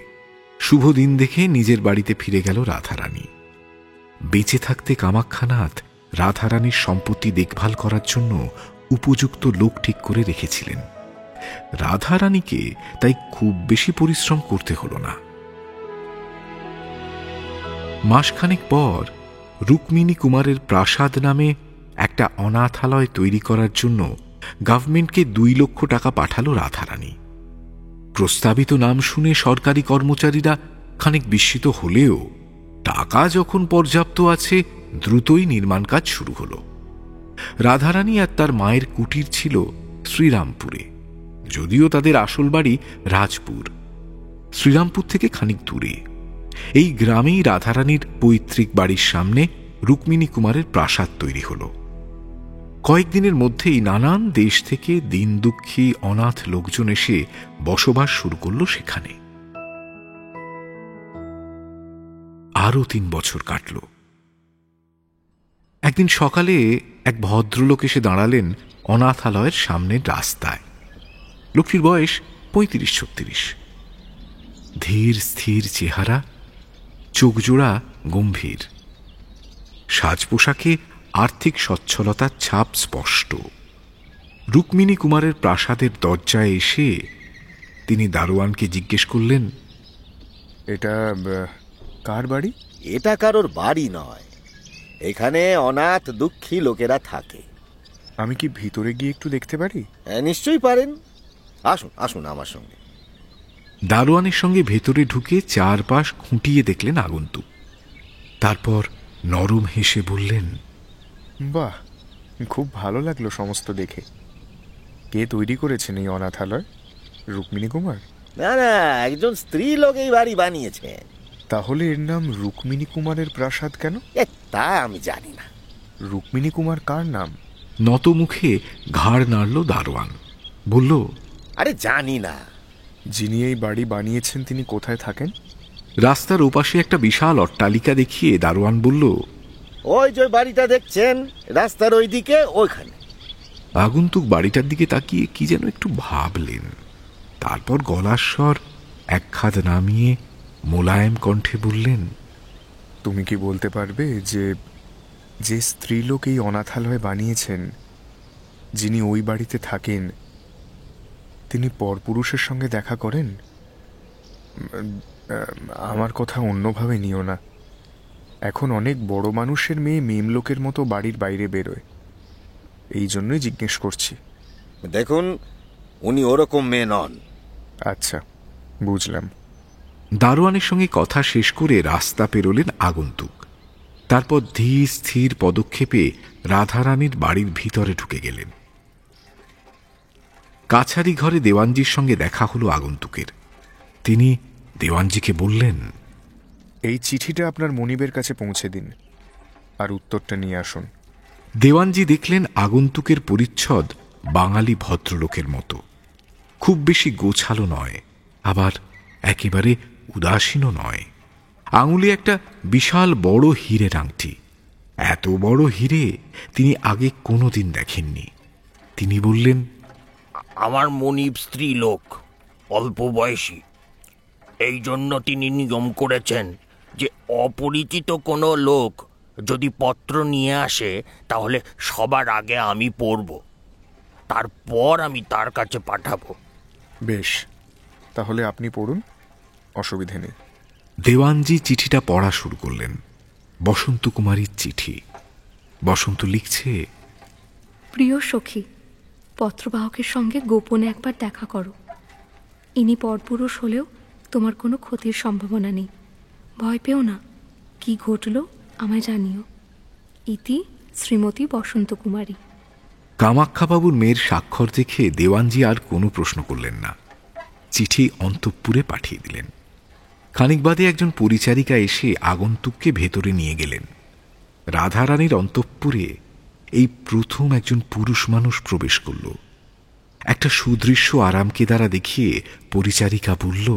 Speaker 3: শুভ দিন দেখে নিজের বাড়িতে ফিরে গেল রাধারানী। বেঁচে থাকতে কামাখ্যানাথ রাধারানীর সম্পত্তি দেখভাল করার জন্য উপযুক্ত লোক ঠিক করে রেখেছিলেন। রাধারানীকে তাই খুব বেশি পরিশ্রম করতে হল না। মাসখানেক পর রুক্মিণী কুমারের প্রাসাদ নামে একটা অনাথালয় তৈরি করার জন্য গভর্নমেন্টকে 2 লক্ষ টাকা পাঠালো রাধারানী। প্রস্তাবিত নাম শুনে সরকারি কর্মচারীরা খানিক বিস্মিত হলেও টাকা যখন পর্যাপ্ত আছে দ্রুতই নির্মাণ কাজ শুরু হল। রাধারানী আর তার মায়ের কুটির ছিল শ্রীরামপুরে, যদিও তাদের আসল বাড়ি রাজপুর, শ্রীরামপুর থেকে খানিক দূরে। এই গ্রামেই রাধারানীর পৈতৃক বাড়ির সামনে রুক্মিণী কুমারের প্রাসাদ তৈরি হল। কয়েকদিনের মধ্যেই নানান দেশ থেকে দিন দুঃখী অনাথ লোকজন এসে বসবাস শুরু করল সেখানে। আরও 3 বছর কাটল। একদিন সকালে এক ভদ্রলোক এসে দাঁড়ালেন অনাথালয়ের সামনের রাস্তায়। লোকটির বয়স 35-36। ধীর স্থির চেহারা, চোখজোড়া গম্ভীর। সাজ পোশাকে আর্থিক সচ্ছলতার ছাপ স্পষ্ট। রুক্মিণী কুমারের প্রাসাদের দরজায় এসে তিনি দারোয়ানকে জিজ্ঞেস করলেন,
Speaker 5: এটা কার বাড়ি?
Speaker 6: এটা কারোর বাড়ি নয়, এখানে অনাথ দুঃখী লোকেরা থাকে।
Speaker 5: আমি কি ভিতরে গিয়ে একটু দেখতে পারি?
Speaker 6: নিশ্চয়ই পারেন, আসুন আসুন আমার সঙ্গে।
Speaker 3: দারোয়ানের সঙ্গে ভেতরে ঢুকে চারপাশ খুঁটিয়ে দেখলেন আগন্তুক। তারপর নরম হেসে বললেন,
Speaker 5: বাহ, খুব ভালো লাগলো সমস্ত দেখে। কে তৈরি করেছেন এই অনাথালয়? রুক্মিণী কুমার?
Speaker 6: না না, একজন স্ত্রী লোক এই বাড়ি বানিয়েছে।
Speaker 5: তাহলে এর নাম রুক্মিণী কুমারের প্রাসাদ কেন?
Speaker 6: তা আমি জানি না।
Speaker 5: রুক্মিণী কুমার কার নাম?
Speaker 3: নত মুখে ঘাড় নাড়ল দারোয়ান। বলল,
Speaker 6: আরে জানি না,
Speaker 5: যিনি এই বাড়ি বানিয়েছেন তিনি কোথায় থাকেন?
Speaker 3: রাস্তার ওপাশে একটা বিশাল অট্টালিকা দেখিয়ে দারোয়ান বলল,
Speaker 6: ওই যে বাড়িটা দেখছেন রাস্তার ওই দিকে, ওইখানে।
Speaker 3: আগন্তুক বাড়িটার দিকে তাকিয়ে কি যেন একটু ভাবলেন, তারপর গলার স্বর এক খাদ নামিয়ে মোলায়েম কণ্ঠে বললেন,
Speaker 5: তুমি কি বলতে পারবে যে যে স্ত্রীলোক এই অনাথালয় বানিয়েছেন, যিনি ওই বাড়িতে থাকেন, তিনি পরপুরুষের সঙ্গে দেখা করেন? আমার কথা অন্যভাবে নিও না। এখন অনেক বড় মানুষের মেয়ে মেমলোকের মতো বাড়ির বাইরে বেরোয়, এই জন্যই জিজ্ঞেস করছি।
Speaker 10: দেখুন, উনি ওরকম মেয়ে নন।
Speaker 5: আচ্ছা, বুঝলাম।
Speaker 3: দারোয়ানের সঙ্গে কথা শেষ করে রাস্তা পেরোলেন আগন্তুক। তারপর ধীর স্থির পদক্ষেপে রাধারানীর বাড়ির ভিতরে ঢুকে গেলেন। কাছারি ঘরে দেওয়ানজির সঙ্গে দেখা হলো আগন্তুকের। তিনি দেওয়ানজিকে বললেন,
Speaker 5: এই চিঠিটা আপনার মনিবের কাছে পৌঁছে দিন, আর উত্তরটা নিয়ে আসুন।
Speaker 3: দেওয়ানজি দেখলেন আগন্তুকের পরিচ্ছদ বাঙালি ভদ্রলোকের মতো, খুব বেশি গোছালো নয়, আবার একেবারে উদাসীনও নয়। আঙুলে একটা বিশাল বড় হীরের আংটি। এত বড় হীরে তিনি আগে কোনোদিন দেখেননি। তিনি বললেন,
Speaker 7: আমার মনিব স্ত্রী লোক, অল্প বয়সী। এই জন্য তিনি নিয়ম করেছেন যে অপরিচিত কোনো লোক যদি পত্র নিয়ে আসে তাহলে সবার আগে আমি পড়ব, তারপর আমি তার কাছে পাঠাবো।
Speaker 5: বেশ, তাহলে আপনি পড়ুন, অসুবিধে নেই।
Speaker 3: দেওয়ানজি চিঠিটা পড়া শুরু করলেন। বসন্ত কুমারীর চিঠি। বসন্ত লিখছে,
Speaker 8: প্রিয় সখী, পত্রবাহকের সঙ্গে গোপনে একবার দেখা করো। ইনি পরপুরুষ হলেও তোমার কোনো ক্ষতির সম্ভাবনা নেই। ভয় পেও না। কি ঘটল আমায় জানিও। ইতি শ্রীমতী বসন্ত কুমারী।
Speaker 3: কামাক্ষাবাবুর মেয়ের স্বাক্ষর দেখে দেওয়ানজি আর কোনো প্রশ্ন করলেন না। চিঠি অন্তঃপুরে পাঠিয়ে দিলেন। খানিক বাদে একজন পরিচারিকা এসে আগন্তুককে ভেতরে নিয়ে গেলেন। রাধারানীর অন্তঃপুরে এই প্রথম একজন পুরুষ মানুষ প্রবেশ করল। একটা সুদৃশ্য আরামকেদারা দেখিয়ে পরিচারিকা বলল,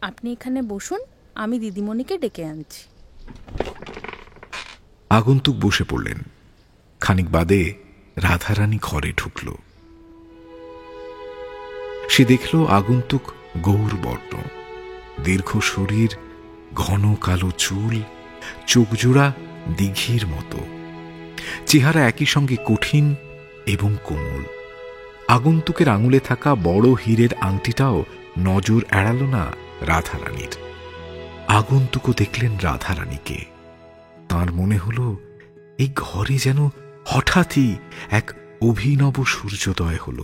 Speaker 11: আপনি এখানে বসুন, আমি দিদিমণিকে ডেকে আনছি।
Speaker 3: আগন্তুক বসে পড়লেন। খানিক বাদে রাধারানী ঘরে ঢুকল। সে দেখল আগন্তুক গৌরবর্ণ, দীর্ঘ শরীর, ঘন কালো চুল, চোখজোড়া দিঘির মতো, চেহারা একই সঙ্গে কঠিন এবং কোমল। আগন্তুকের আঙুলে থাকা বড় হীরের আংটিটাও নজর এড়াল না রাধারানীর। আগন্তুকও দেখলেন রাধারানীকে। তাঁর মনে হল এই ঘরে যেন হঠাৎই এক অভিনব সূর্যোদয় হল।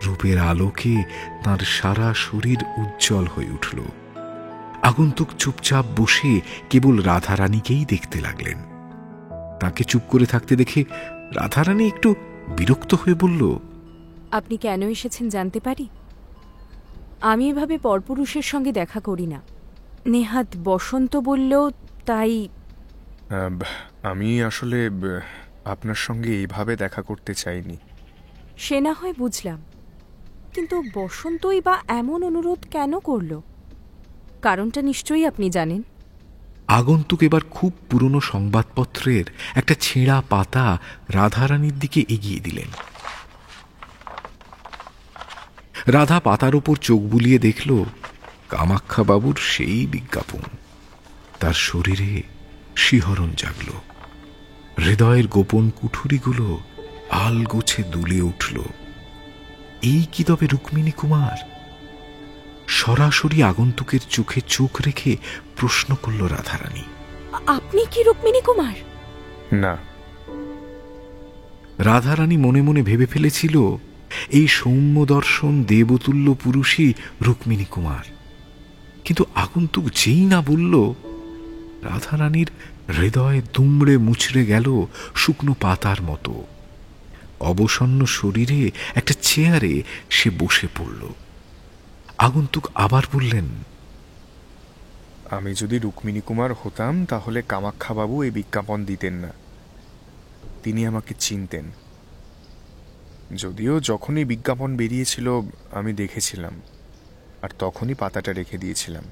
Speaker 3: রূপের আলোকে তাঁর সারা শরীর উজ্জ্বল হয়ে উঠল। আগন্তুক চুপচাপ বসে কেবল রাধারানীকেই দেখতে লাগলেন। তাকে চুপ করে থাকতে দেখে রাধারানী একটু বিরক্ত হয়ে বলল,
Speaker 9: আপনি কেন এসেছেন জানতে পারি? আমি এভাবে পরপুরুষের সঙ্গে দেখা করি না। নেহাত বসন্ত বলল, তাই।
Speaker 5: আমি আসলে আপনার সঙ্গে এইভাবে দেখা করতে চাইনি।
Speaker 9: সে না হয় বুঝলাম, কিন্তু বসন্তই বা এমন অনুরোধ কেন করল? কারণটা নিশ্চয়ই আপনি জানেন।
Speaker 3: আগন্তুক এবার খুব পুরনো সংবাদপত্রের একটা ছেঁড়া পাতা রাধারানীর দিকে এগিয়ে দিলেন। রাধা পাতার ওপর চোখ বুলিয়ে দেখল কামাক্ষাবাবুর সেই বিজ্ঞাপন। তার শরীরে শিহরণ জাগল। হৃদয়ের গোপন কুঠুরিগুলো আলগোছে দুলে উঠল। এই কি তবে রুক্মিণী কুমার? সরাসরি আগন্তুকের চোখে চোখ রেখে প্রশ্ন করল রাধারানী,
Speaker 9: আপনি কি রুক্মিণী কুমার?
Speaker 5: না।
Speaker 3: রাধারানী মনে মনে ভেবে ফেলেছিল এই সৌম্য দর্শন দেবতুল্য পুরুষই রুক্মিণী কুমার। কিন্তু আগন্তুক যেই না বলল, রাধারানীর হৃদয় দুমড়ে মুচড়ে গেল শুকনো পাতার মতো। অবসন্ন শরীরে একটা চেয়ারে সে বসে পড়ল। আগন্তুক আবার বললেন,
Speaker 5: আমি যদি রুক্মিণী কুমার হতাম তাহলে কামাক্ষাবাবু এই বিজ্ঞাপন দিতেন না। তিনি আমাকে চিনতেন। যদিও যখনই বিজ্ঞাপন বেরিয়েছিল আমি দেখেছিলাম, আর তখনই পাতাটা রেখে দিয়েছিলাম।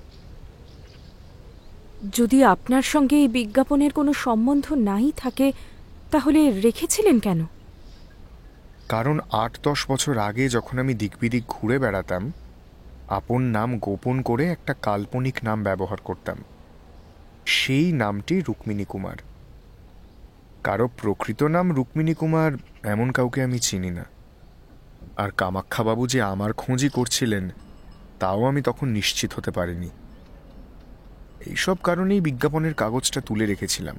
Speaker 9: যদি আপনার সঙ্গে এই বিজ্ঞাপনের কোনো সম্বন্ধ নাই থাকে তাহলে রেখেছিলেন কেন?
Speaker 5: কারণ ৮-১০ বছর আগে যখন আমি দিকবিদিক ঘুরে বেড়াতাম, আপন নাম গোপন করে একটা কাল্পনিক নাম ব্যবহার করতাম। সেই নামটি রুক্মিণী কুমার। কারো প্রকৃত নাম রুক্মিণী কুমার এমন কাউকে আমি চিনি না। আর কামাখ্যাবাবু যে আমার খোঁজই করছিলেন তাও আমি তখন নিশ্চিত হতে পারিনি। এইসব কারণেই বিজ্ঞাপনের কাগজটা তুলে রেখেছিলাম।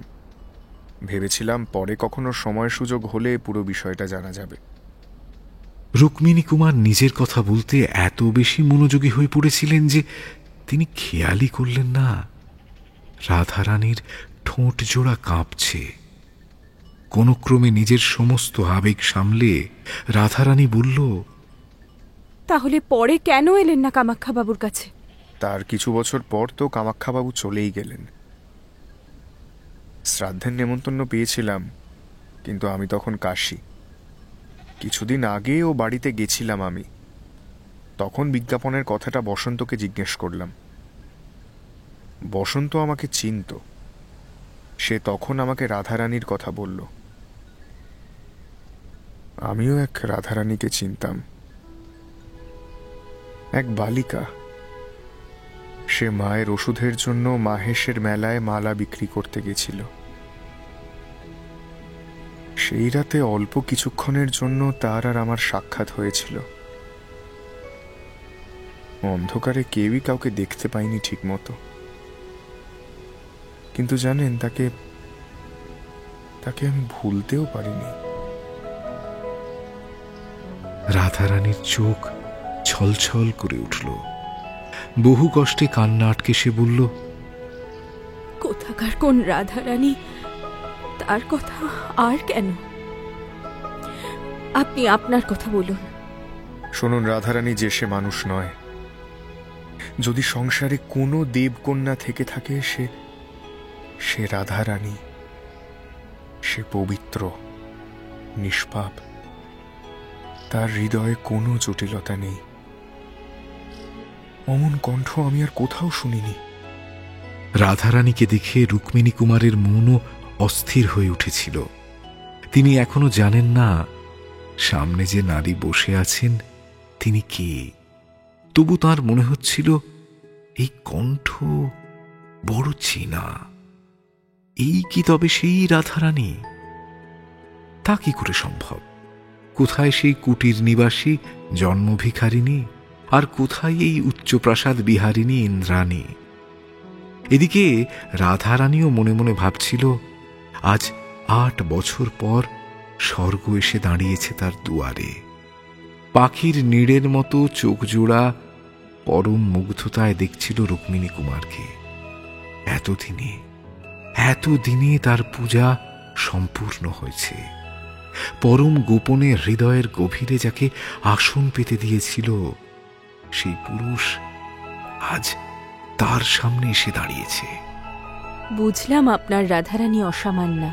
Speaker 5: ভেবেছিলাম পরে কখনো সময় সুযোগ হলে পুরো বিষয়টা জানা যাবে।
Speaker 3: রুক্মিণী কুমার নিজের কথা বলতে এত বেশি মনোযোগী হয়ে পড়েছিলেন যে তিনি খেয়ালই করলেন না রাধারানীর ঠোঁট জোড়া কাঁপছে। কোনো ক্রমে নিজের সমস্ত আবেগ সামলে রাধারানী বলল,
Speaker 9: তাহলে পরে কেন এলেন না কামাখ্যাবাবুর কাছে?
Speaker 5: তার কিছু বছর পর তো কামাখ্যাবাবু চলেই গেলেন। শ্রাদ্ধের নেমন্তন্ন পেয়েছিলাম, কিন্তু আমি তখন কাশী। কিছুদিন আগে ও বাড়িতে গেছিলাম আমি। তখন বিজ্ঞাপনের কথাটা বসন্তকে জিজ্ঞেস করলাম। বসন্ত আমাকে চিনত। সে তখন আমাকে রাধারানীর কথা বলল। আমিও এক রাধারানীকে চিনতাম, এক বালিকা। সে মায়ের ওষুধের জন্য মাহেশের মেলায় মালা বিক্রি করতে গেছিল। সেই রাতে অল্প কিছুক্ষণের জন্য তার আর আমার সাক্ষাৎ হয়েছিল। অন্ধকারে কেউই কাউকে দেখতে পাইনি ঠিক মতো, কিন্তু জানেন তাকে আমি ভুলতেও পারিনি।
Speaker 3: রাধারানীর চোখ ছলছল করে উঠল। বহু কষ্টে কান্না আটকে সে বলল,
Speaker 9: কোথাকার কোন রাধারানী, তার কথা আর কেন? আপনি আপনার কথা বলুন।
Speaker 5: শুনুন, রাধারানী যে সে মানুষ নয়। যদি সংসারে কোনো দেবকন্যা থেকে থাকে সে রাধারানী। সে পবিত্র, নিষ্পাপ। তার হৃদয়ে কোনো জটিলতা নেই। অমন কণ্ঠ আমি আর কোথাও শুনিনি।
Speaker 3: রাধারানীকে দেখে রুক্মিণী কুমারের মনও অস্থির হয়ে উঠেছিল। তিনি এখনো জানেন না সামনে যে নারী বসে আছেন তিনি কে। তবু তার মনে হচ্ছিল এই কণ্ঠ বড় চেনা। এই কি তবে সেই রাধারানী? তা কি করে সম্ভব? কোথায় সেই কুটির নিবাসী জন্মভিখারিণী, আর কোথায় এই উচ্চপ্রাসাদ বিহারিণী ইন্দ্রাণী? এদিকে রাধারানীও মনে মনে ভাবছিল আজ ৮ বছর পর স্বর্গ এসে দাঁড়িয়েছে তার দুয়ারে। পাখির নীড়ের মতো চোখ জোড়া পরম মুগ্ধতায় দেখছিল রুক্মিণী কুমারকে। এতদিনে তার পূজা সম্পূর্ণ হয়েছে। পরম গোপনে হৃদয়ের গভীরে যাকে আসন পেতে দিয়েছিল সেই পুরুষ আজ তার সামনে এসে দাঁড়িয়েছে।
Speaker 9: বুঝলাম আপনার রাধারানী অসামান্যা,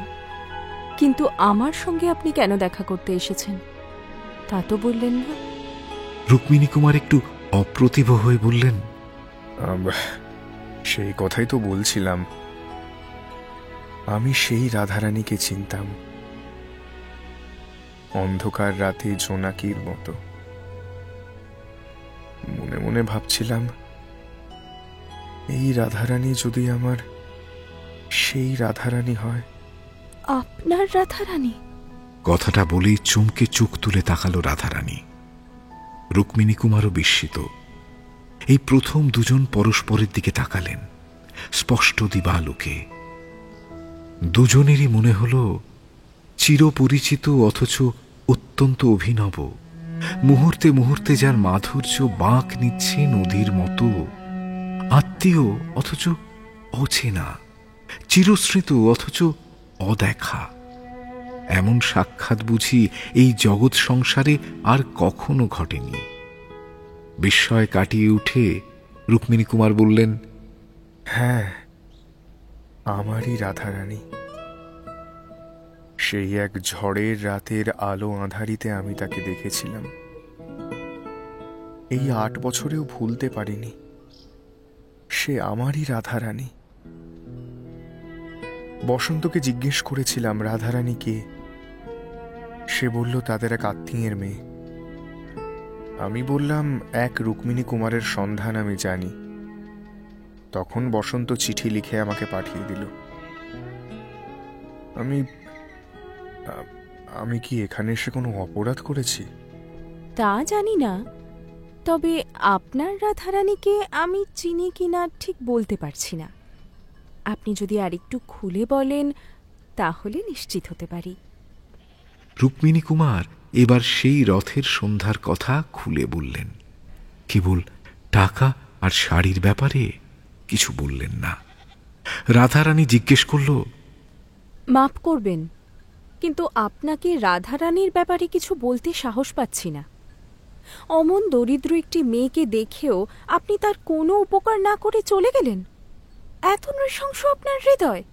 Speaker 9: কিন্তু আমার সঙ্গে আপনি কেন দেখা করতে এসেছেন তা তো বললেন না।
Speaker 3: রুক্মিণী কুমার একটু অপ্রতিভ হয়ে বললেন,
Speaker 5: সেই কথাই তো বলছিলাম। আমি সেই রাধারানীকে চিনতাম, অন্ধকার রাতে জোনাকির মতো। মনে মনে ভাবছিলাম এই রাধারানী যদি আমার সেই রাধারানী হয়।
Speaker 9: আপনার রাধারানী?
Speaker 3: কথাটা বলেই চমকে চোখ তুলে তাকালো রাধারানী। রুক্মিণী কুমারও বিস্মিত। এই প্রথম দুজন পরস্পরের দিকে তাকালেন স্পষ্ট দিবালোকে। দুজনেরই মনে হল চিরপরিচিত অথচ অত্যন্ত অভিনব। মুহূর্তে মুহূর্তে যার মাধুর্য বাঁক নিচ্ছে নদীর মতো। আত্মীয় অথচ অচেনা, চিরস্মৃত অথচ অদেখা। এমন সাক্ষাৎ বুঝি এই জগৎ সংসারে আর কখনো ঘটেনি। বিস্ময় কাটিয়ে উঠে রুক্মিণী কুমার বললেন,
Speaker 5: হ্যাঁ, আমারই রাধারানী। সেই এক ঝড়ের রাতের আলো আঁধারিতে আমি তাকে দেখেছিলাম। এই 8 বছরেও ভুলতে পারিনি। সে আমারই রাধারানী। বসন্তকে জিজ্ঞেস করেছিলাম রাধারানী কে। সে বলল তাদের এক আত্মীয়ের মেয়ে। আমি বললাম এক রুক্মিণী কুমারের সন্ধান আমি জানি। তখন বসন্ত চিঠি লিখে আমাকে পাঠিয়ে দিল। আমি কি এখানে এসে কোনো অপরাধ করেছি?
Speaker 9: তা জানি না, তবে আপনার রাধারানীকে আমি চিনি কিনা ঠিক বলতে পারছি না। আপনি যদি আরেকটু খুলে বলেন তাহলে নিশ্চিত হতে পারি।
Speaker 3: রুক্মিণী কুমার এবার সেই রথের সন্ধ্যার কথা খুলে বললেন। কেবল টাকা আর শাড়ির ব্যাপারে কিছু বললেন না। রাধারানী জিজ্ঞেস করল,
Speaker 9: মাপ করবেন, কিন্তু আপনাকে রাধারানীর ব্যাপারে কিছু বলতে সাহস পাচ্ছি না। অমন দরিদ্র একটি মেয়েকে দেখেও আপনি তার কোনো উপকার না করে চলে গেলেন। এত নৃশংস আপনার হৃদয়।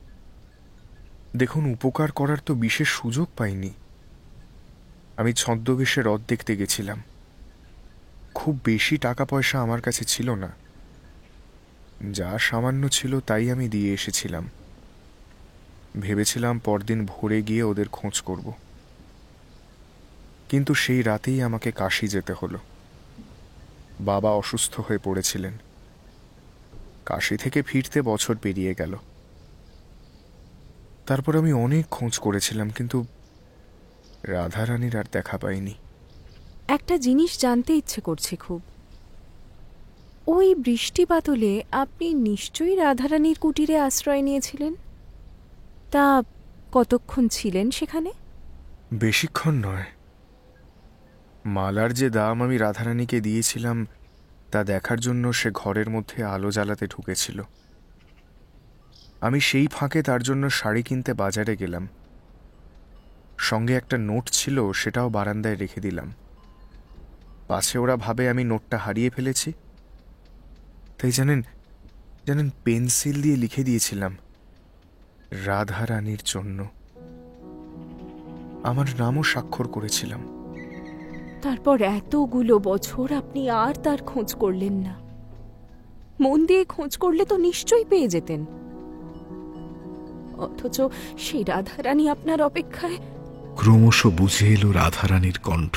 Speaker 5: দেখুন, উপকার করার তো বিশেষ সুযোগ পাইনি। আমি ছদ্মবেশে রথ দেখতে গেছিলাম। খুব বেশি টাকা পয়সা আমার কাছে ছিল না। যা সামান্য ছিল তাই আমি দিয়ে এসেছিলাম। ভেবেছিলাম পরদিন ভোরে গিয়ে ওদের খোঁজ করব, কিন্তু সেই রাতেই আমাকে কাশী যেতে হলো। বাবা অসুস্থ হয়ে পড়েছিলেন। কাশী থেকে ফিরতে বছর পেরিয়ে গেল। তারপর আমি অনেক খোঁজ করেছিলাম, কিন্তু রাধারানীর আর দেখা পাইনি।
Speaker 9: একটা জিনিস জানতে ইচ্ছে করছে খুব। ওই বৃষ্টি বাদলে আপনি নিশ্চয়ই রাধারানীর কুটিরে আশ্রয় নিয়েছিলেন। তা কতক্ষণ ছিলেন সেখানে?
Speaker 5: বেশিক্ষণ নয়। মালার যে দাম আমি রাধারানীকে দিয়েছিলাম তা দেখার জন্য সে ঘরের মধ্যে আলো জ্বালাতে ঢুকেছিল। আমি সেই ফাঁকে তার জন্য শাড়ি কিনতে বাজারে গেলাম। সঙ্গে একটা নোট ছিল, সেটাও বারান্দায় রেখে দিলাম। পাছে ওরা ভাবে আমি নোটটা হারিয়ে ফেলেছি। তাই জানেন পেন্সিল দিয়ে লিখে দিয়েছিলাম, রাধারানীর জন্য। আমার নামও স্বাক্ষর করেছিলাম।
Speaker 9: তারপর এতগুলো বছর আপনি আর তার খোঁজ করলেন না। মন দিয়ে খোঁজ করলে তো নিশ্চয়ই পেয়ে যেতেন। অথচ সেই রাধারানী আপনার অপেক্ষায়।
Speaker 3: ক্রমশ বুঝে এলো রাধারানীর কণ্ঠ।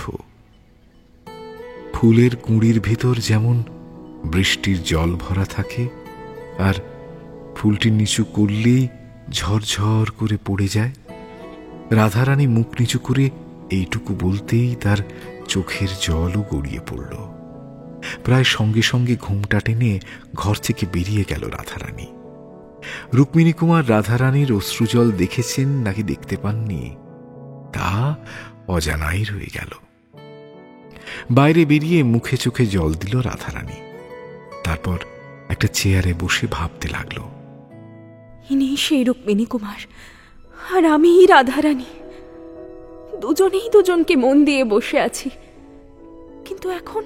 Speaker 3: ফুলের কুঁড়ির ভিতর যেমন বৃষ্টির জল ভরা থাকে, আর ফুলটি নিচু করলেই ঝরঝর করে পড়ে যায়। রাধারানী মুখ নিচু করে এইটুকু বলতেই তার চোখের জলও গড়িয়ে পড়ল। প্রায় সঙ্গে সঙ্গে ঘুমটা টেনে ঘর থেকে বেরিয়ে গেল রাধারানী। রুক্মিণী কুমার রাধারানীর অশ্রুজল দেখেছেন নাকি দেখতে পাননি তা অজানাই রয়ে গেল। বাইরে বেরিয়ে মুখে চোখে জল দিল রাধারানী। তারপর একটা চেয়ারে বসে ভাবতে লাগল,
Speaker 9: ইনি সেই রুক্মিণী কুমার, আর আমি রাধারানী। দুজনেই দুজনকে মন দিয়ে বসে আছি, কিন্তু এখন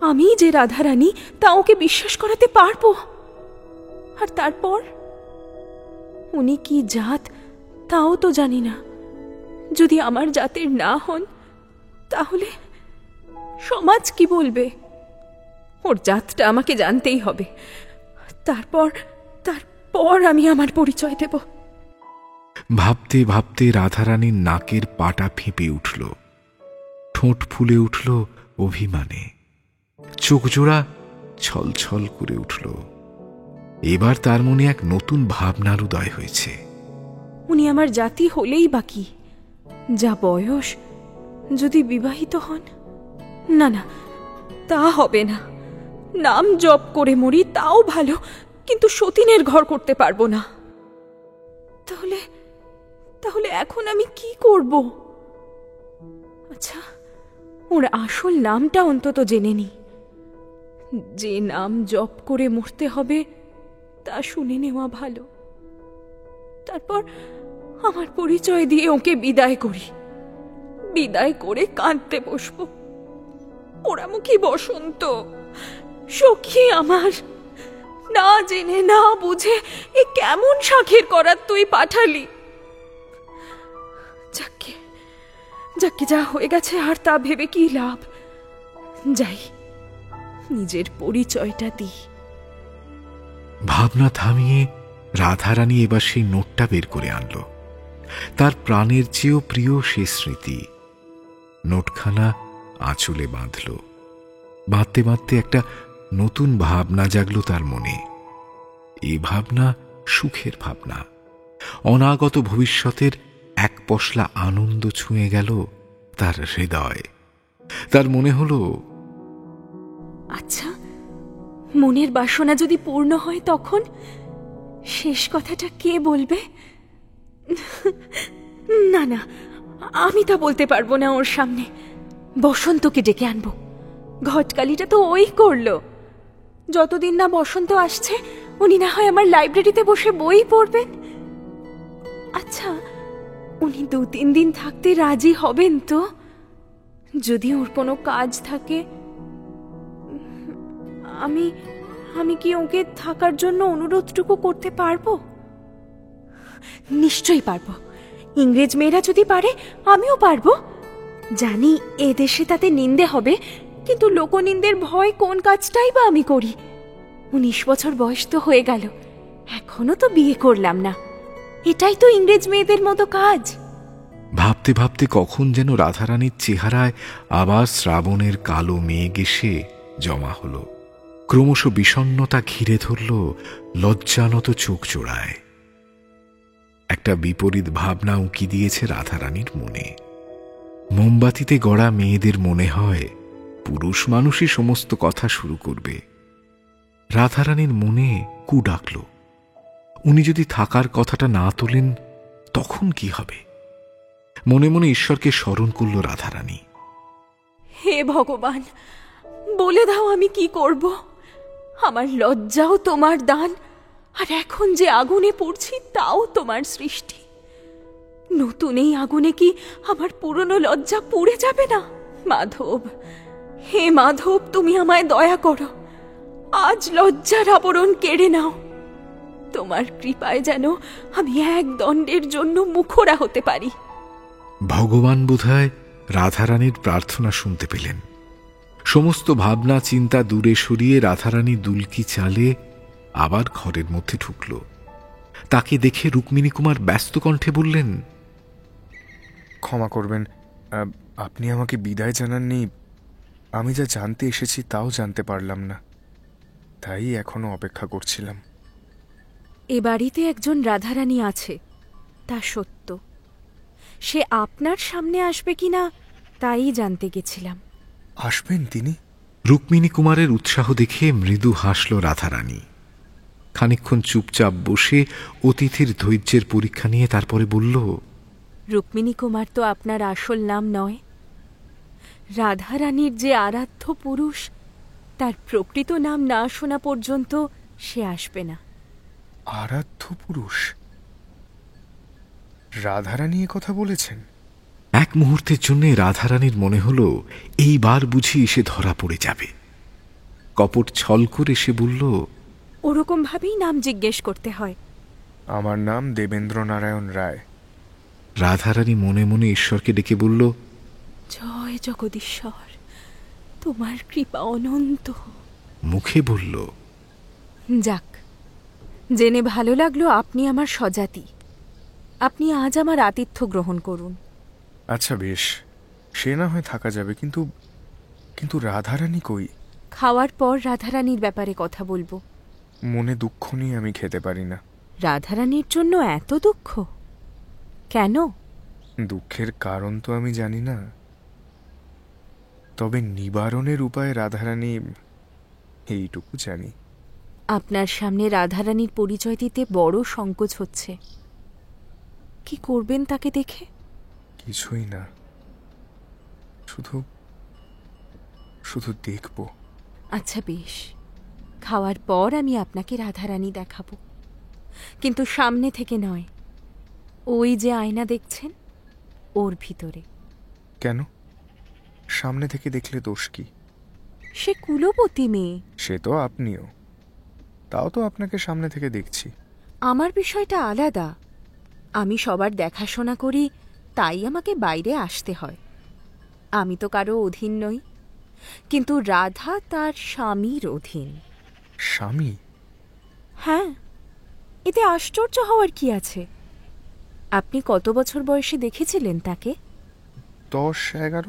Speaker 9: আমি যে রাধারানী তা ওকে বিশ্বাস করাতে পারবো? আর তারপর উনি কি জাত তাও তো জানি না। যদি আমার জাতের না হন তাহলে সমাজ কি বলবে? ওর জাতটা আমাকে জানতেই হবে। তারপর আমি আমার পরিচয় দেব।
Speaker 3: ভাবতে ভাবতে রাধারানীর নাকের পাটা ফেঁপে উঠল, ঠোঁট ফুলে উঠল অভিমানে, চোখ জোড়া ছলছল করে উঠল। এবার তার মনে এক নতুন ভাবনার উদয় হয়েছে।
Speaker 9: উনি আমার জাতি হলেই বাকি, যা বয়স, যদি বিবাহিত হন। না না, তা হবে না। নাম জপ করে মরি তাও ভালো, কিন্তু সতীনের ঘর করতে পারবো না। তাহলে এখন আমি কি করব? আচ্ছা, ওর আসল নামটা অন্তত জেনে নি। যে নাম জপ করে মরতে হবে তা শুনে নেওয়া ভালো। তারপর আমার পরিচয় দিয়ে ওকে বিদায় করি। বিদায় করে কাঁদতে বসবো। পোড়ামুখী বসন্ত, সখী আমার, না জেনে না বুঝে এ কেমন শাখের করার তুই পাঠালি। যাকে যা হয়ে গেছে, আর তা ভেবে কি লাভ? যাই, নিজের পরিচয়টা দিই।
Speaker 3: ভাবনা থামিয়ে রাধারানী এবার সেই নোটটা বের করে আনল। তার প্রাণের চেয়েও প্রিয় সে স্মৃতি। নোটখানা আঁচলে বাঁধল। বাঁধতে বাঁধতে একটা নতুন ভাবনা জাগল তার মনে। এই ভাবনা সুখের ভাবনা। অনাগত ভবিষ্যতের এক পশলা আনন্দ ছুঁয়ে গেল তার হৃদয়। তার মনে হলো,
Speaker 9: আচ্ছা, মনের বাসনা যদি পূর্ণ হয় তখন শেষ কথাটা কে বলবে? না না, আমি তা বলতে পারবো না ওর সামনে। বসন্তকে ডেকে আনবো। ঘটকালিটা তো ওই করলো। যতদিন না বসন্ত আসছে উনি না হয় আমার লাইব্রেরিতে বসে বই পড়বেন। আচ্ছা, উনি 2-3 দিন থাকতে রাজি হবেন তো? যদি ওর কোনো কাজ থাকে, আমি কি ওকে থাকার জন্য অনুরোধটুকু করতে পারবো? নিশ্চয়ই পারবো। ইংরেজ মেয়েরা যদি পারে আমিও পারবো। জানি এদেশে তাতে নিন্দে হবে, কিন্তু লোকনিন্দের ভয় কোন কাজটাই বা আমি করি। 19 বছর বয়স তো হয়ে গেল, এখনো তো বিয়ে করলাম না। এটাই তো ইংরেজ মেয়েদের মতো কাজ।
Speaker 3: ভাবতে ভাবতে কখন যেন রাধারানীর চেহারায় আবার শ্রাবণের কালো মেঘ এসে জমা হল। ক্রমশ বিষণ্ণতা ঘিরে ধরল লজ্জানত চোখ জোড়ায়। একটা বিপরীত ভাবনা উঁকি দিয়েছে রাধারানীর মনে। মোমবাতিতে গড়া মেয়েদের মনে হয় পুরুষ মানুষই সমস্ত কথা শুরু করবে। রাধারানীর মনে কু ডাকল, উনি যদি থাকার কথাটা না তোলেন তখন কি হবে? মনে মনে ঈশ্বরকে স্মরণ করল রাধারানী।
Speaker 9: হে ভগবান, বলে দাও আমি কি করব। আমার লজ্জাও তোমার দান, আর এখন যে আগুনে পড়ছি তাও তোমার সৃষ্টি। নতুন এই আগুনে কি আমার পুরনো লজ্জা পুড়ে যাবে না? মাধব, হে মাধব, তুমি আমায় দয়া করো। আজ লজ্জার আবরণ কেড়ে নাও। তোমার কৃপায় যেন আমি এক দণ্ডের জন্য মুখরা হতে পারি।
Speaker 3: ভগবান বোধহয় রাধারানীর প্রার্থনা শুনতে পেলেন। সমস্ত ভাবনা চিন্তা দূরে সরিয়ে রাধারানী দুলকি চালে আবার ঘরের মধ্যে ঢুকল। তাকে দেখে রুক্মিণী কুমার ব্যস্ত কণ্ঠে বললেন,
Speaker 5: ক্ষমা করবেন, আপনি আমাকে বিদায় জানাননি। আমি যা জানতে এসেছি তাও জানতে পারলাম না, তাই এখনো অপেক্ষা করছিলাম।
Speaker 9: এ বাড়িতে একজন রাধারানী আছে, তা সত্য। সে আপনার সামনে আসবে কিনা তাই জানতে গেছিলাম।
Speaker 5: আসবেন তিনি?
Speaker 3: রুক্মিণী কুমারের উৎসাহ দেখে মৃদু হাসল রাধারানী। খানিকক্ষণ চুপচাপ বসে অতিথির ধৈর্যের পরীক্ষা নিয়ে তারপরে বলল,
Speaker 9: রুক্মিণী কুমার তো আপনার আসল নাম নয়। রাধারানীর যে আরাধ্য পুরুষ, তার প্রকৃত নাম না শোনা পর্যন্ত সে আসবে না।
Speaker 5: আরাধ্য পুরুষ? রাধারানী এ কথা বলেছেন?
Speaker 3: এক মুহূর্তের জন্য রাধারানীর মনে হল এইবার বুঝি এসে ধরা পড়ে যাবে। কপট ছল করে সে বলল,
Speaker 9: ওরকম ভাবেই নাম জিজ্ঞেস করতে হয়।
Speaker 5: আমার নাম দেবেন্দ্র নারায়ণ রায়।
Speaker 3: রাধারানী মনে মনে ঈশ্বরকে ডেকে বলল,
Speaker 9: জয় জগদীশ্বর, তোমার কৃপা অনন্ত।
Speaker 3: মুখে বলল,
Speaker 9: যাক, জেনে ভালো লাগলো আপনি আমার স্বজাতি। আপনি আজ আমার আতিথ্য গ্রহণ করুন।
Speaker 5: আচ্ছা বেশ, সে না হয় থাকা যাবে, কিন্তু রাধারানী কই?
Speaker 9: খাওয়ার পর রাধারানীর ব্যাপারে কথা বলবো।
Speaker 5: মনে দুঃখ নিয়ে আমি খেতে পারি না।
Speaker 9: রাধারানীর জন্য এত দুঃখ কেন?
Speaker 5: দুঃখের কারণ তো আমি জানি না, তবে নিবারণের উপায় রাধারানী এইটুকু জানি।
Speaker 9: আপনার সামনে রাধারানীর পরিচয় দিতে বড় সংকোচ হচ্ছে। কি করবেন তাকে দেখে?
Speaker 5: কিছুই না, শুধু দেখব।
Speaker 9: আচ্ছা বেশ, খাওয়ার পর আমি আপনাকে রাধারানী দেখাবো, কিন্তু সামনে থেকে নয়। ওই যে আয়না দেখছেন, ওর ভিতরে।
Speaker 5: কেন? সামনে থেকে দেখলে দোষ কি?
Speaker 9: সে কুলবতী মেয়ে।
Speaker 5: সে তো আপনিও, তাও তো আপনাকে সামনে থেকে দেখছি।
Speaker 9: আমার বিষয়টা আলাদা। আমি সবার দেখাশোনা করি, তাই আমাকে বাইরে আসতে হয়। আমি তো কারো অধীন নই। কিন্তু রাধা তার স্বামীর অধীন।
Speaker 5: স্বামী?
Speaker 9: হ্যাঁ, এতে আশ্চর্য হওয়ার কি আছে? আপনি কত বছর বয়সে দেখেছিলেন তাকে?
Speaker 5: 10-11।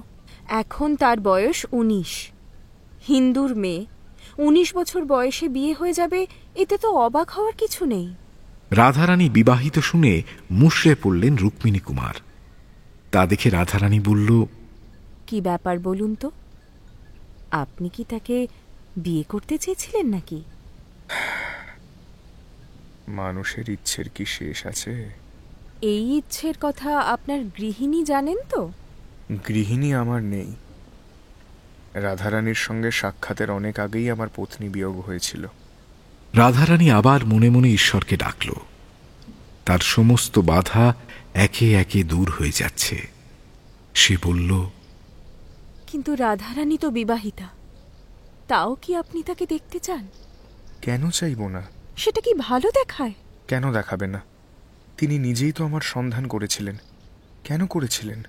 Speaker 9: এখন তার বয়স 19। হিন্দুর মেয়ে 19 বছর বয়সে বিয়ে হয়ে যাবে, এতে তো অবাক হওয়ার কিছু নেই।
Speaker 3: রাধারানী বিবাহিত শুনে মুষড়ে পড়লেন রুক্মিণী কুমার। তা দেখে রাধারানী বলল,
Speaker 9: কি ব্যাপার বলুন তো? আপনি কি তাকে বিয়ে করতে চেয়েছিলেন নাকি?
Speaker 5: মানুষের ইচ্ছের কি শেষ আছে?
Speaker 9: এই ইচ্ছের কথা আপনার গৃহিণী জানেন তো?
Speaker 5: গৃহিণী আমার নেই। রাধারানীর সঙ্গে সাক্ষাতের অনেক আগেই আমার পত্নী বিয়োগ হয়েছিল।
Speaker 3: রাধারানী আবার মনে মনে ঈশ্বরকে ডাকল। তার সমস্ত বাধা একে একে দূর হয়ে যাচ্ছে। সে বলল,
Speaker 9: কিন্তু রাধারানী তো বিবাহিতা, তাও কি আপনি তাকে দেখতে চান?
Speaker 5: কেন চাইব না?
Speaker 9: সেটা কি ভালো দেখায়?
Speaker 5: কেন দেখাবে না? তিনি নিজেই তো আমার সন্ধান করেছিলেন। কেন করেছিলেন?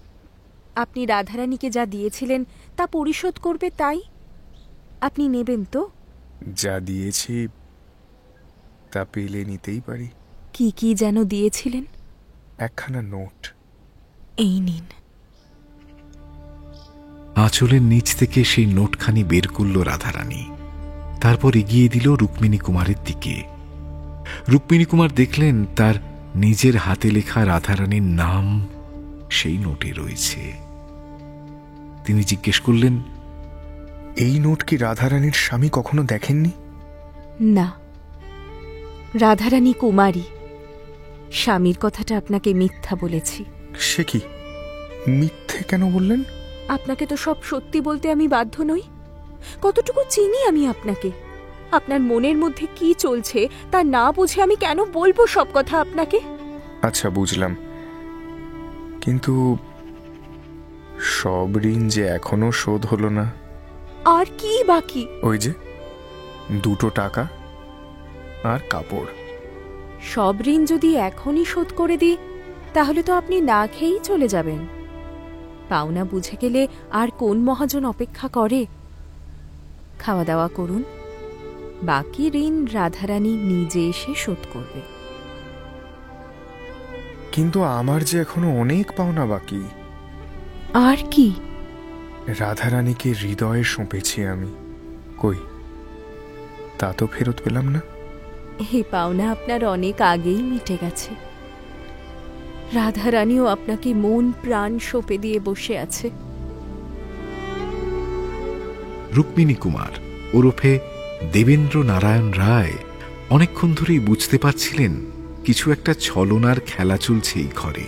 Speaker 9: আপনি রাধারানীকে যা দিয়েছিলেন তা পরিশোধ করবে, তাই আপনি নেবেন তো?
Speaker 5: যা দিয়েছি তা পেলে নিতেই পারি।
Speaker 9: কি কি যেন দিয়েছিলেন?
Speaker 5: একখানা নোট।
Speaker 9: এই নিন।
Speaker 3: আঁচলের নিচ থেকে সেই নোটখানি বের করল রাধারানী। তারপর এগিয়ে দিল রুক্মিণী কুমারের দিকে। রুক্মিণী কুমার দেখলেন তার নিজের হাতে লেখা রাধারানীর নাম সেই নোটে রয়েছে। তিনি জিজ্ঞেস করলেন,
Speaker 5: এই নোট কি রাধারানীর স্বামী কখনো দেখেননি?
Speaker 9: না, রাধারানী কুমারী। স্বামীর কথাটা আপনাকে মিথ্যা বলেছি।
Speaker 5: সে কি? মিথ্যে কেন বললেন?
Speaker 9: আপনাকে তো সব সত্যি বলতে আমি বাধ্য নই। কতটুকু চিনি আমি আপনাকে। আপনার মনের মধ্যে কি চলছে তা না বুঝে আমি কেন বলবো সব কথা আপনাকে?
Speaker 5: আচ্ছা, বুঝলাম। কিন্তু সব ঋণ যে এখনো শোধ হলো না।
Speaker 9: আর কি বাকি?
Speaker 5: ওই যে 2 টাকা আর কাপড়।
Speaker 9: সব ঋণ যদি এখনই শোধ করে দিই, তাহলে তো আপনি না খেয়েই চলে যাবেন। পাওনা বুঝে গেলে আর কোন মহাজন অপেক্ষা করে? খাওয়া দাওয়া করুন, বাকি ঋণ রাধারানী নিজে এসে শোধ করবে।
Speaker 5: কিন্তু আমার যে এখনো অনেক পাওনা বাকি।
Speaker 9: আর কি?
Speaker 5: রাধারানীকে হৃদয়ে সঁপেছি আমি, কই তা তো ফেরত পেলাম না।
Speaker 9: এই পাওনা আপনার অনেক আগেই মিটে গেছে। রাধারানীও আপনাকে মন প্রাণ সঁপে দিয়ে বসে আছে।
Speaker 3: রুক্মিণী কুমার ওরফে দেবেন্দ্র নারায়ণ রায় অনেকক্ষণ ধরেই বুঝতে পারছিলেন কিছু একটা ছলনার খেলা চলছে এই ঘরে।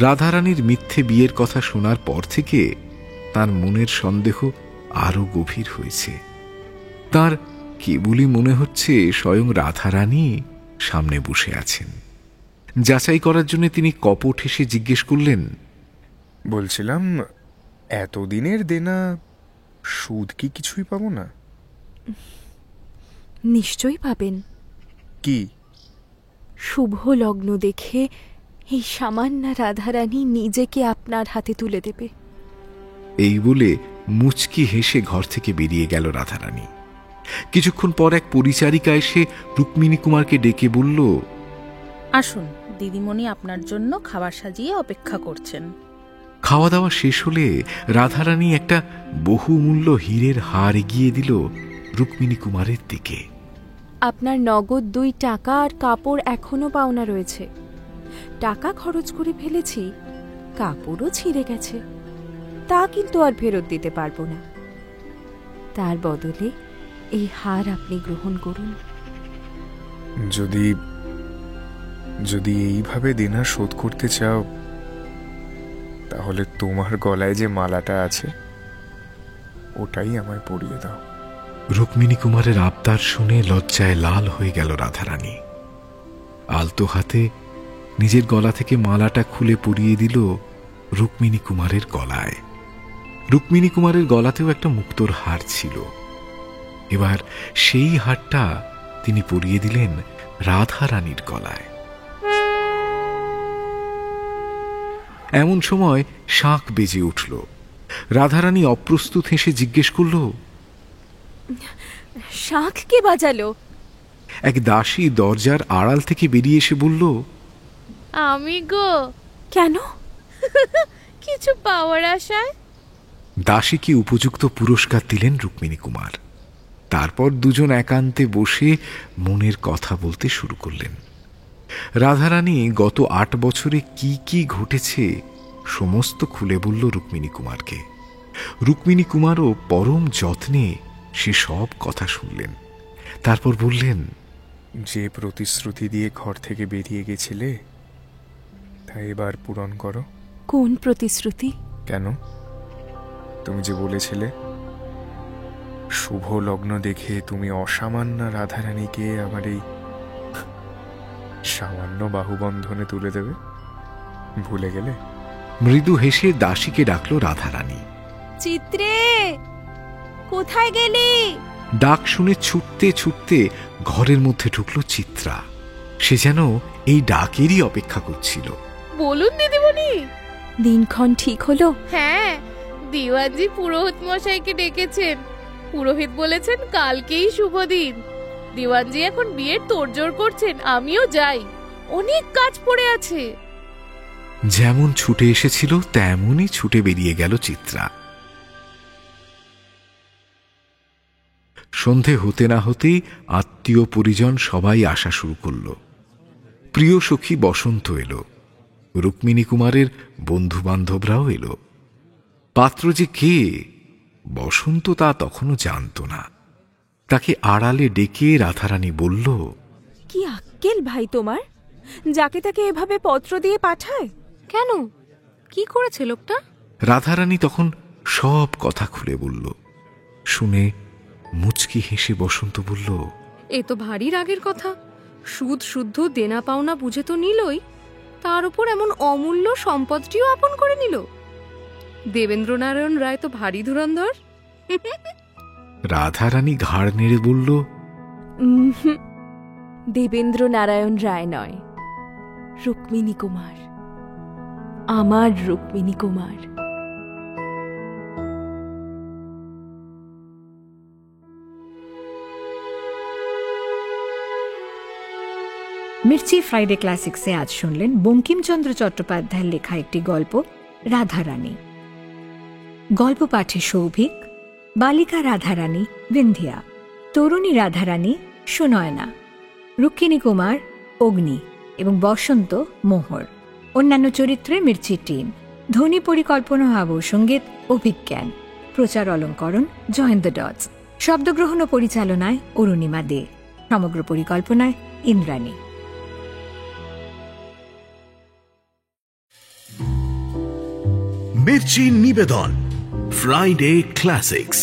Speaker 3: রাধারানীর মিথ্যে বিয়ের কথা শোনার পর থেকে তার মনের সন্দেহ আরো গভীর হয়েছে। তার কেবলই মনে হচ্ছে স্বয়ং রাধারানী সামনে বসে আছেন। যাচাই করার জন্য তিনি কপট হেসে জিজ্ঞেস করলেন,
Speaker 5: বলছিলাম, এতদিনের দেনা সুদ কি কিছুই পাবো না?
Speaker 9: নিশ্চয়ই পাবেন।
Speaker 5: কি?
Speaker 9: শুভ লগ্ন দেখে এই সামান্য রাধারানী নিজেকে আপনার হাতে তুলে দেবে।
Speaker 3: এই বলে মুচকি হেসে ঘর থেকে বেরিয়ে গেল রাধারানী। কিছুক্ষণ পর এক পরিচারিকা এসে রুক্মিণী কুমারকে ডেকে বলল,
Speaker 11: আসুন, দিদিমণি আপনার জন্য খাবার সাজিয়ে অপেক্ষা করছেন।
Speaker 3: খাওয়া দাওয়া শেষ হলে রাধারানী একটা বহুমূল্য হীরের হার এগিয়ে দিল রুক্মিণী কুমারের দিকে।
Speaker 9: আপনার নগদ 2 টাকা আর কাপড় এখনো পাওনা রয়েছে। টাকা খরচ করে ফেলেছি, কাপড়ও ছিঁড়ে গেছে, তা কিন্তু আর ফেরত দিতে পারবো না। তার বদলে এই হার আপনি গ্রহণ করুন।
Speaker 5: যদি এইভাবে দেনা শোধ করতে চাও, তাহলে তোমার গলায় যে মালাটা আছে ওটাই আমায় পরিয়ে দাও।
Speaker 3: রুক্মিণী কুমারের আবদার শুনে লজ্জায় লাল হয়ে গেল রাধারানী। আলতো হাতে নিজের গলা থেকে মালাটা খুলে পরিয়ে দিল রুক্মিণী কুমারের গলায়। রুক্মিণী কুমারের গলাতেও একটা মুক্তোর হার ছিল। এবার সেই হারটা তিনি পরিয়ে দিলেন রাধারানীর গলায়। এমন সময় শাঁখ বেজে উঠল। রাধারানী অপ্রস্তুত হেসে জিজ্ঞেস করল,
Speaker 9: শাঁখ কে বাজালো?
Speaker 3: এক দাসী দরজার আড়াল থেকে বেরিয়ে এসে বলল,
Speaker 11: আমি গো।
Speaker 9: কেন?
Speaker 11: কিছু পাওয়ার আশায়।
Speaker 3: দাসীকে উপযুক্ত পুরস্কার দিলেন রুক্মিণী কুমার। তারপর দুজন একান্তে বসে মনের কথা বলতে শুরু করলেন। রাধারানী গত 8 বছরে কি কি ঘটেছে সমস্ত খুলে বলল রুক্মিণী কুমারকে। রুক্মিণী কুমারও পরম যত্নে সে সব কথা শুনলেন। তারপর বললেন,
Speaker 5: যে প্রতিশ্রুতি দিয়ে ঘর থেকে বেরিয়ে গেছিলে তা এবার পূরণ করো।
Speaker 9: কোন প্রতিশ্রুতি?
Speaker 5: কেন? তুমি যে বলেছিলে শুভ লগ্ন দেখে তুমি অসামান্য রাধারানীকে আমার এই সামান্য বাহুবন্ধনে তুলে দেবে, ভুলে গেলে?
Speaker 3: মৃদু হেসে দাসীকে ডাকল রাধারানী।
Speaker 9: চিত্রে, কোথায় গেলি?
Speaker 3: ডাক শুনে ছুটতে ছুটতে ঘরের মধ্যে ঢুকল চিত্রা। সে যেন এই ডাকেরই অপেক্ষা করছিল।
Speaker 11: বলুন দিদিমণি।
Speaker 9: দিনক্ষণ ঠিক হলো?
Speaker 11: হ্যাঁ, দিওয়ানজি পুরোহিত মশাইকে ডেকেছেন। পুরোহিত বলেছেন কালকেই শুভ দিন। দিওয়ানজি এখন বিয়ের তোড়জোড় করছেন, আমিও যাই, অনেক কাজ পড়ে আছে।
Speaker 3: যেমন ছুটে এসেছিল তেমনই ছুটে বেরিয়ে গেল চিত্রা। সন্ধে হতে না হতেই আত্মীয় পরিজন সবাই আসা শুরু করল। প্রিয় সখী বসন্ত এলো, রুক্মিণী কুমারের বন্ধু বান্ধবরাও এলো। পাত্র যে কে বসন্ত তা তখনও জানত না। তাকে আড়ালে ডেকে রাধারানী বলল,
Speaker 9: কি আক্কেল ভাই তোমার, যাকে তাকে এভাবে পত্র দিয়ে পাঠায়?
Speaker 8: কেন, কি করেছে লোকটা?
Speaker 3: রাধারানী তখন সব কথা খুলে বলল। শুনে মুচকি হেসে বসন্ত বলল,
Speaker 8: এ তো ভারী রাগের কথা। সুদ শুদ্ধ দেনা পাওনা বুঝে তো নিলই, তার উপর এমন অমূল্য সম্পদটিও আপন করে নিল। দেবেন্দ্রনারায়ণ রায় তো ভারী ধুরন্ধর।
Speaker 3: রাধারানী ঘাড় নেড়ে বলল,
Speaker 9: দেবেন্দ্র নারায়ণ রায় নয়, রুক্মিণী কুমার, আমার রুক্মিণী কুমার।
Speaker 2: মির্চি ফ্রাইডে ক্লাসিক্সে আজ শুনলেন বঙ্কিমচন্দ্র চট্টোপাধ্যায়ের লেখা একটি গল্প, রাধারানী। গল্প পাঠে সৌভিক, বালিকা রাধারানী বিন্ধিয়া, তরুণী রাধারানী সুনয়না, রুক্মিণী কুমার অগ্নি এবং বসন্ত মোহর। অন্যান্য চরিত্রে মির্চি টিম। ধ্বনি পরিকল্পনা ও আবহ সঙ্গীত অভিজ্ঞান। প্রচার অলঙ্করণ জয়েন্ট দ্য ডটস। শব্দগ্রহণ ও পরিচালনায় অরুণিমা দে। সমগ্র পরিকল্পনায় ইন্দ্রাণী।
Speaker 1: মির্চি নিবেদন ফ্রাইডে ক্লাসিক্স।